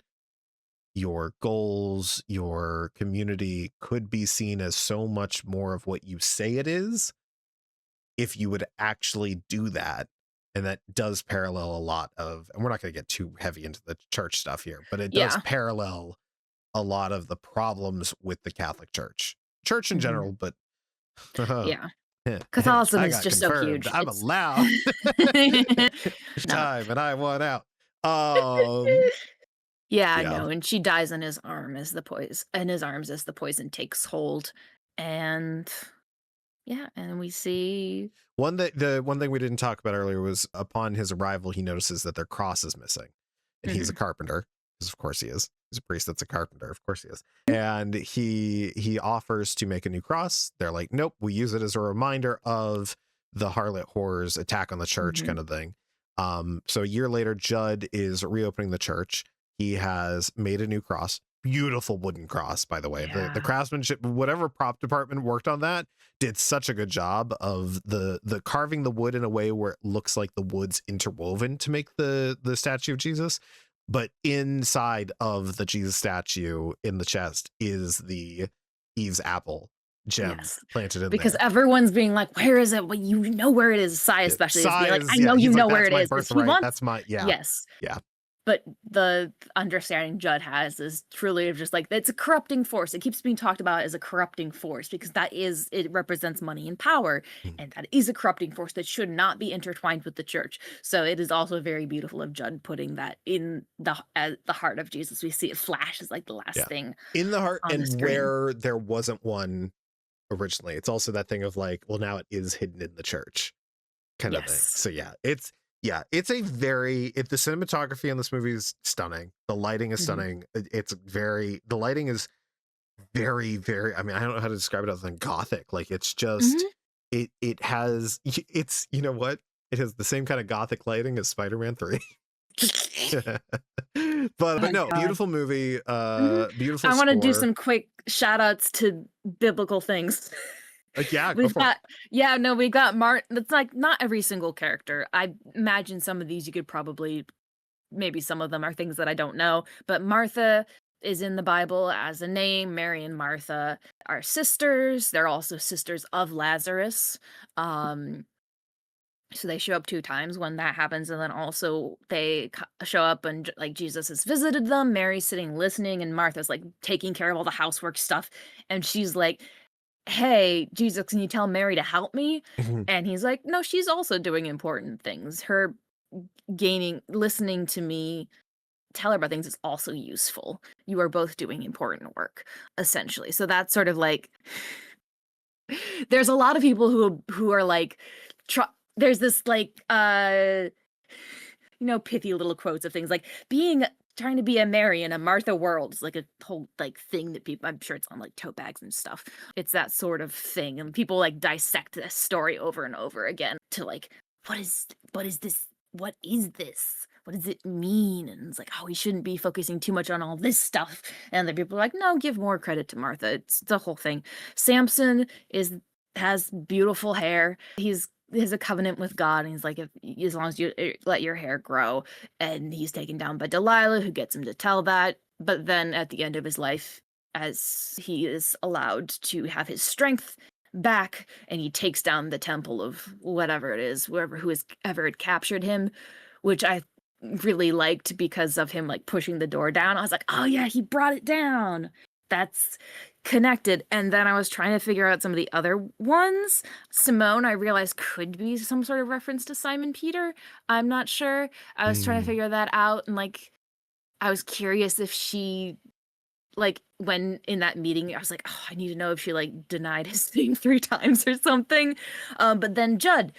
your goals, your community could be seen as so much more of what you say it is if you would actually do that. And that does parallel a lot of, and we're not going to get too heavy into the church stuff here, but it does parallel a lot of the problems with the Catholic Church in general, but yeah. Catholicism is just confirmed. so huge. I'm allowed time and I want out. Yeah, no, and she dies in his arm as the poison, in his arms as the poison takes hold, and and we see the one thing we didn't talk about earlier was upon his arrival, he notices that their cross is missing, and he's a carpenter, because of course he is. He's a priest that's a carpenter, of course he is, and he offers to make a new cross. They're like, nope, we use it as a reminder of the harlot whore's attack on the church, kind of thing. So a year later, Judd is reopening the church. He has made a new cross. Beautiful wooden cross, by the way. The craftsmanship, whatever prop department worked on that, did such a good job of the carving the wood in a way where it looks like the wood's interwoven to make the statue of Jesus. But inside of the Jesus statue in the chest is the Eve's apple gem planted in because there. everyone's being like, where is it? Well, you know where it is. Sai especially is being like, I know you know where it is. That's my Yes. Yeah. But the understanding Judd has is truly just like, it's a corrupting force. It keeps being talked about as a corrupting force because it represents money and power. And that is a corrupting force that should not be intertwined with the church. So it is also very beautiful of Judd putting that in the heart of Jesus. We see it flash as like the last thing in the heart, and where there wasn't one originally. It's also that thing of like, well, now it is hidden in the church kind of thing. So it's a the cinematography in this movie is stunning. The lighting is stunning. The lighting is very, very, I mean, I don't know how to describe it other than gothic. Like it's just, it has, you know what? It has the same kind of gothic lighting as Spider-Man 3. but no, beautiful movie, beautiful I want to do some quick shout outs to biblical things. We've got Mart. That's like not every single character. I imagine some of these you could probably, maybe some of them are things that I don't know, but Martha is in the Bible as a name. Mary and Martha are sisters. They're also sisters of Lazarus. So they show up 2 times when that happens, and then also they show up and like Jesus has visited them. Mary's sitting listening, and Martha's like taking care of all the housework stuff, and she's like, hey, Jesus, can you tell Mary to help me? And he's like, no, she's also doing important things. Her listening to me tell her about things is also useful. You are both doing important work, essentially. So that's sort of like, there's a lot of people who are like, there's this like, pithy little quotes of things like trying to be a Mary in a Martha world. It's like a whole like thing that people, I'm sure it's on like tote bags and stuff. It's that sort of thing. And people like dissect this story over and over again to like, what is this? What is this? What does it mean? And it's like, oh, we shouldn't be focusing too much on all this stuff. And the people are like, no, give more credit to Martha. It's the whole thing. Samson has beautiful hair. He has a covenant with God, and he's like, as long as you let your hair grow, and he's taken down by Delilah, who gets him to tell that. But then at the end of his life, as he is allowed to have his strength back, and he takes down the temple of whatever it is, who has ever had captured him, which I really liked because of him like pushing the door down. I was like, oh yeah, he brought it down. That's connected. And then I was trying to figure out some of the other ones. Simone, I realized, could be some sort of reference to Simon Peter. I'm not sure. I was trying to figure that out, and like I was curious if she, like, when in that meeting, I was like, oh, I need to know if she like denied his name 3 times or something. But then Judd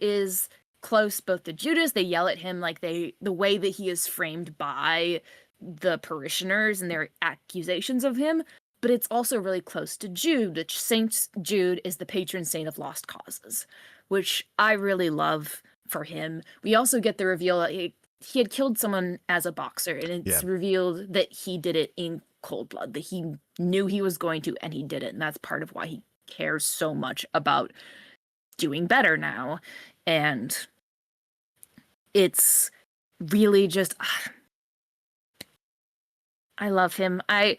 is close both to Judas. They yell at him like the way that he is framed by the parishioners and their accusations of him but it's also really close to Jude, which Saint Jude is the patron saint of lost causes, which I really love for him. We also get the reveal that he had killed someone as a boxer, and it's revealed that he did it in cold blood, that he knew he was going to, and he did it. And that's part of why he cares so much about doing better now. And it's really just, I love him. I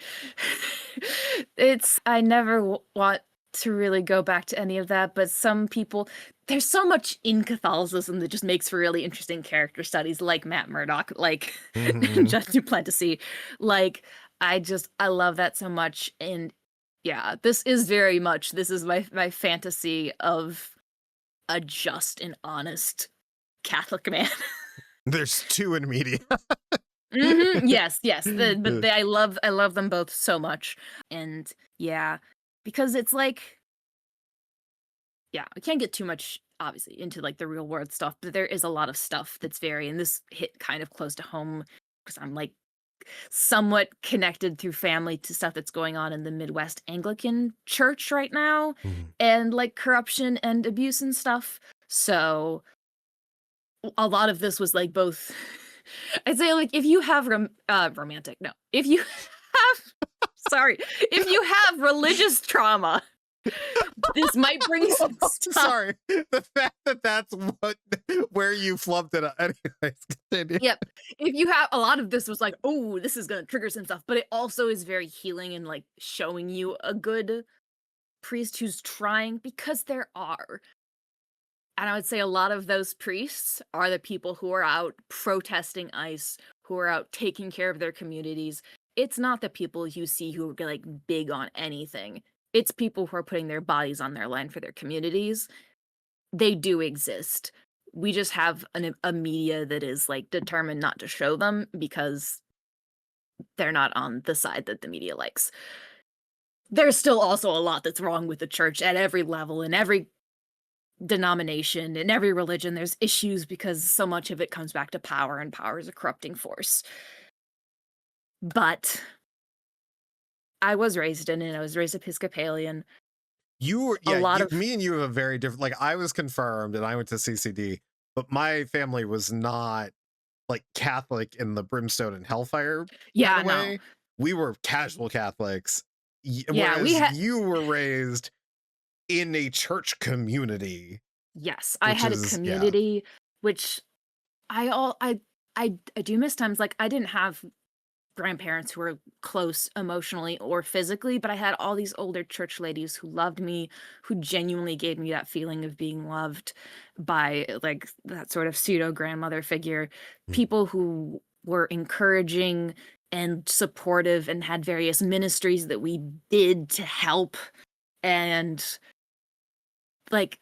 never want to really go back to any of that, but some people, there's so much in Catholicism that just makes for really interesting character studies, like Matt Murdock, like Judge Duplessis. Like, I love that so much. And yeah, this is my fantasy of a just and honest Catholic man. There's two in media. Yes. I love them both so much. And yeah, because it's like, yeah, I can't get too much obviously into like the real world stuff, but there is a lot of stuff that's and this hit kind of close to home because I'm like somewhat connected through family to stuff that's going on in the Midwest Anglican Church right now, and like corruption and abuse and stuff. So a lot of this was like both. I'd say like if you have if you have religious trauma, this might bring some stuff. Sorry, the fact that that's where you flubbed it. Anyways, continue. Yep. If you have a lot of this was like, oh, this is gonna trigger some stuff, but it also is very healing and like showing you a good priest who's trying, because there are. And I would say a lot of those priests are the people who are out protesting ICE, who are out taking care of their communities. It's not the people you see who are like big on anything. It's people who are putting their bodies on their line for their communities. They do exist. We just have a media that is like determined not to show them because they're not on the side that the media likes. There's still also a lot that's wrong with the church at every level, in every denomination, in every religion. There's issues because so much of it comes back to power, and power is a corrupting force. But I was raised in it. I was raised Episcopalian. Me and you have a very different, like I was confirmed and I went to CCD, but my family was not like Catholic in the brimstone and hellfire way. No. We were casual Catholics. Yeah, whereas you were raised in a church community. Yes, I had a community, which I do miss times. Like I didn't have grandparents who were close emotionally or physically, but I had all these older church ladies who loved me, who genuinely gave me that feeling of being loved by like that sort of pseudo grandmother figure. People who were encouraging and supportive and had various ministries that we did to help, and like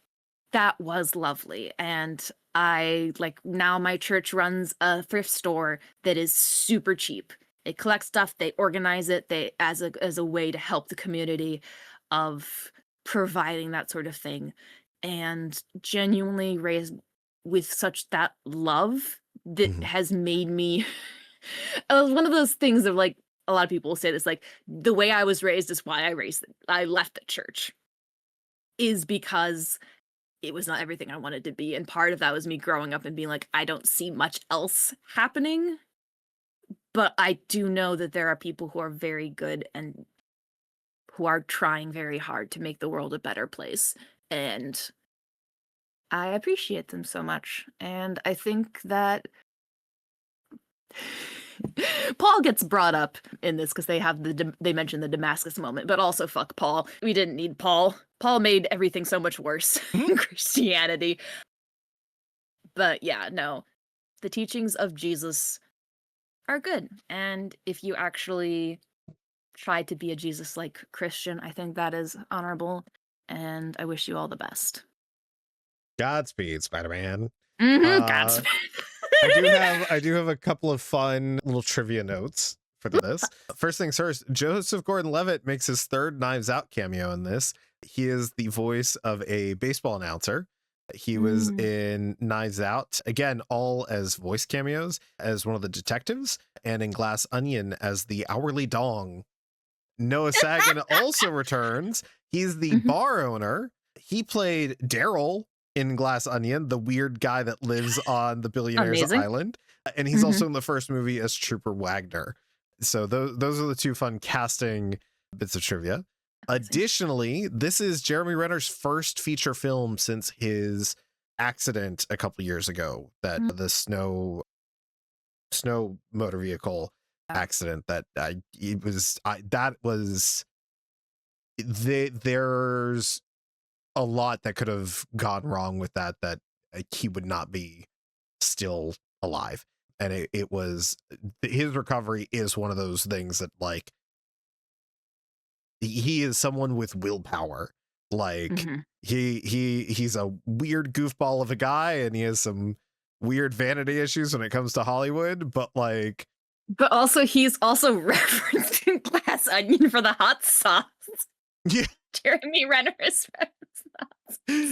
that was lovely. And I like now my church runs a thrift store that is super cheap. They collect stuff, they organize it, as a way to help the community of providing that sort of thing, and genuinely raised with such that love that has made me one of those things of like a lot of people say this, like the way I was raised is why I left the church, is because it was not everything I wanted to be. And part of that was me growing up and being like, I don't see much else happening. But I do know that there are people who are very good and who are trying very hard to make the world a better place. And I appreciate them so much. And I think that Paul gets brought up in this because they mentioned the Damascus moment, but also fuck Paul. We didn't need Paul. Paul made everything so much worse in Christianity. But yeah, no, the teachings of Jesus are good. And if you actually try to be a Jesus-like Christian, I think that is honorable. And I wish you all the best. Godspeed, Spider-Man. Godspeed. I do have a couple of fun little trivia notes for this. First things first, Joseph Gordon-Levitt makes his third Knives Out cameo in this. He is the voice of a baseball announcer. He was in Knives Out, again, all as voice cameos, as one of the detectives, and in Glass Onion as the Hourly Dong. Noah Sagan also returns. He's the Mhm. bar owner. He played Daryl in Glass Onion, the weird guy that lives on the billionaire's Amazing. island. And he's Mhm. also in the first movie as Trooper Wagner. So those are the two fun casting bits of trivia. Amazing. Additionally, this is Jeremy Renner's first feature film since his accident a couple years ago, that the snow motor vehicle accident that there's a lot that could have gone wrong with that he would not be still alive. And it was, his recovery is one of those things that, like, he is someone with willpower. Like, Mhm. he's a weird goofball of a guy, and he has some weird vanity issues when it comes to Hollywood, but like, But also, he's also referenced in Glass Onion for the hot sauce. yeah. Jeremy Renner is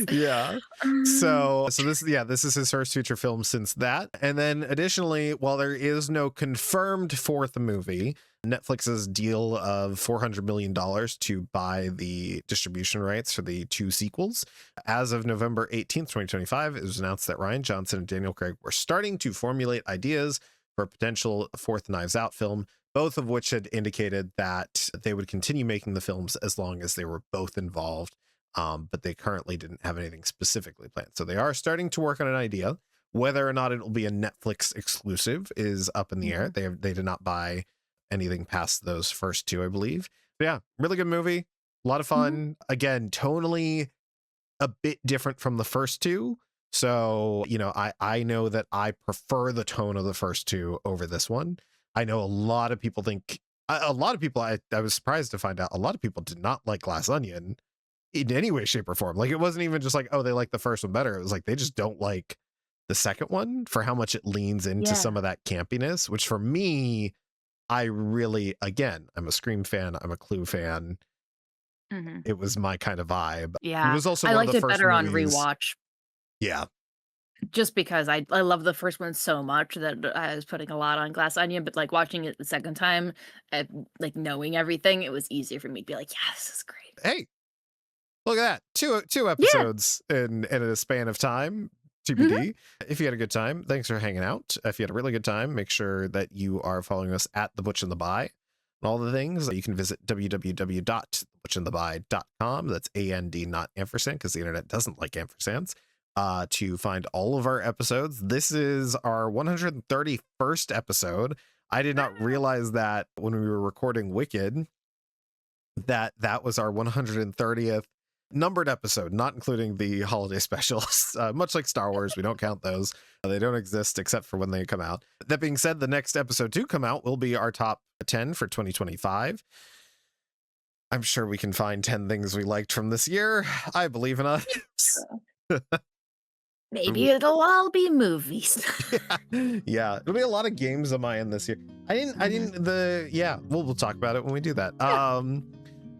Yeah. So this is his first feature film since that. And then additionally, while there is no confirmed fourth movie, Netflix's deal of $400 million to buy the distribution rights for the two sequels. As of November 18th, 2025, it was announced that Rian Johnson and Daniel Craig were starting to formulate ideas for a potential fourth Knives Out film, both of which had indicated that they would continue making the films as long as they were both involved. But they currently didn't have anything specifically planned. So they are starting to work on an idea. Whether or not it will be a Netflix exclusive is up in the air. They did not buy anything past those first two, I believe. But yeah, really good movie. A lot of fun. Again, tonally a bit different from the first two. So, I know that I prefer the tone of the first two over this one. I know a lot of people I was surprised to find out a lot of people did not like Glass Onion in any way, shape, or form. Like, it wasn't even just like, oh, they like the first one better. It was like they just don't like the second one for how much it leans into some of that campiness, which for me, I really, again, I'm a Scream fan, I'm a Clue fan. It was my kind of vibe. It was also I one of liked the it first better on movies. rewatch. Yeah. Just because I love the first one so much that I was putting a lot on Glass Onion, but, like, watching it the second time, like, knowing everything, it was easier for me to be like, "Yeah, this is great." Hey, look at that. Two Yeah. episodes in a span of time. Mhm. TBD. If you had a good time, thanks for hanging out. If you had a really good time, make sure that you are following us at The Butch and the Buy and all the things. You can visit www.thebutchandthebuy.com. That's AND, not ampersand, because the internet doesn't like ampersands. To find all of our episodes. This is our 131st episode. I did not realize that when we were recording Wicked, that was our 130th numbered episode, not including the holiday specials. Much like Star Wars, we don't count those. They don't exist except for when they come out. That being said, the next episode to come out will be our top 10 for 2025. I'm sure we can find 10 things we liked from this year. I believe in us. Maybe it'll all be movies. Yeah, it'll be a lot of games on my end this year. We'll talk about it when we do that.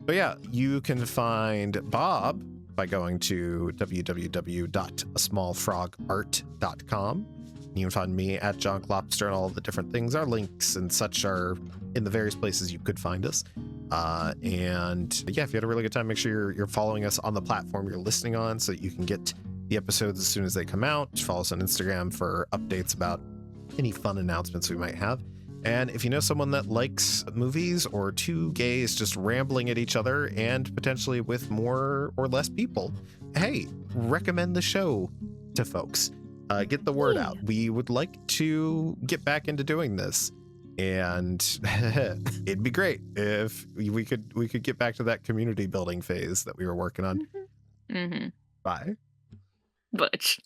But yeah, you can find Bob by going to www.asmallfrogart.com. You can find me at John Klopster, and all the different things. Our links and such are in the various places you could find us. And yeah, if you had a really good time, make sure you're following us on the platform you're listening on so that you can get the episodes as soon as they come out. Follow us on Instagram for updates about any fun announcements we might have. And if you know someone that likes movies, or two gays just rambling at each other and potentially with more or less people, hey, recommend the show to folks. Get the word out. We would like to get back into doing this, and it'd be great if we could get back to that community building phase that we were working on. Mm-hmm. Bye. Butch.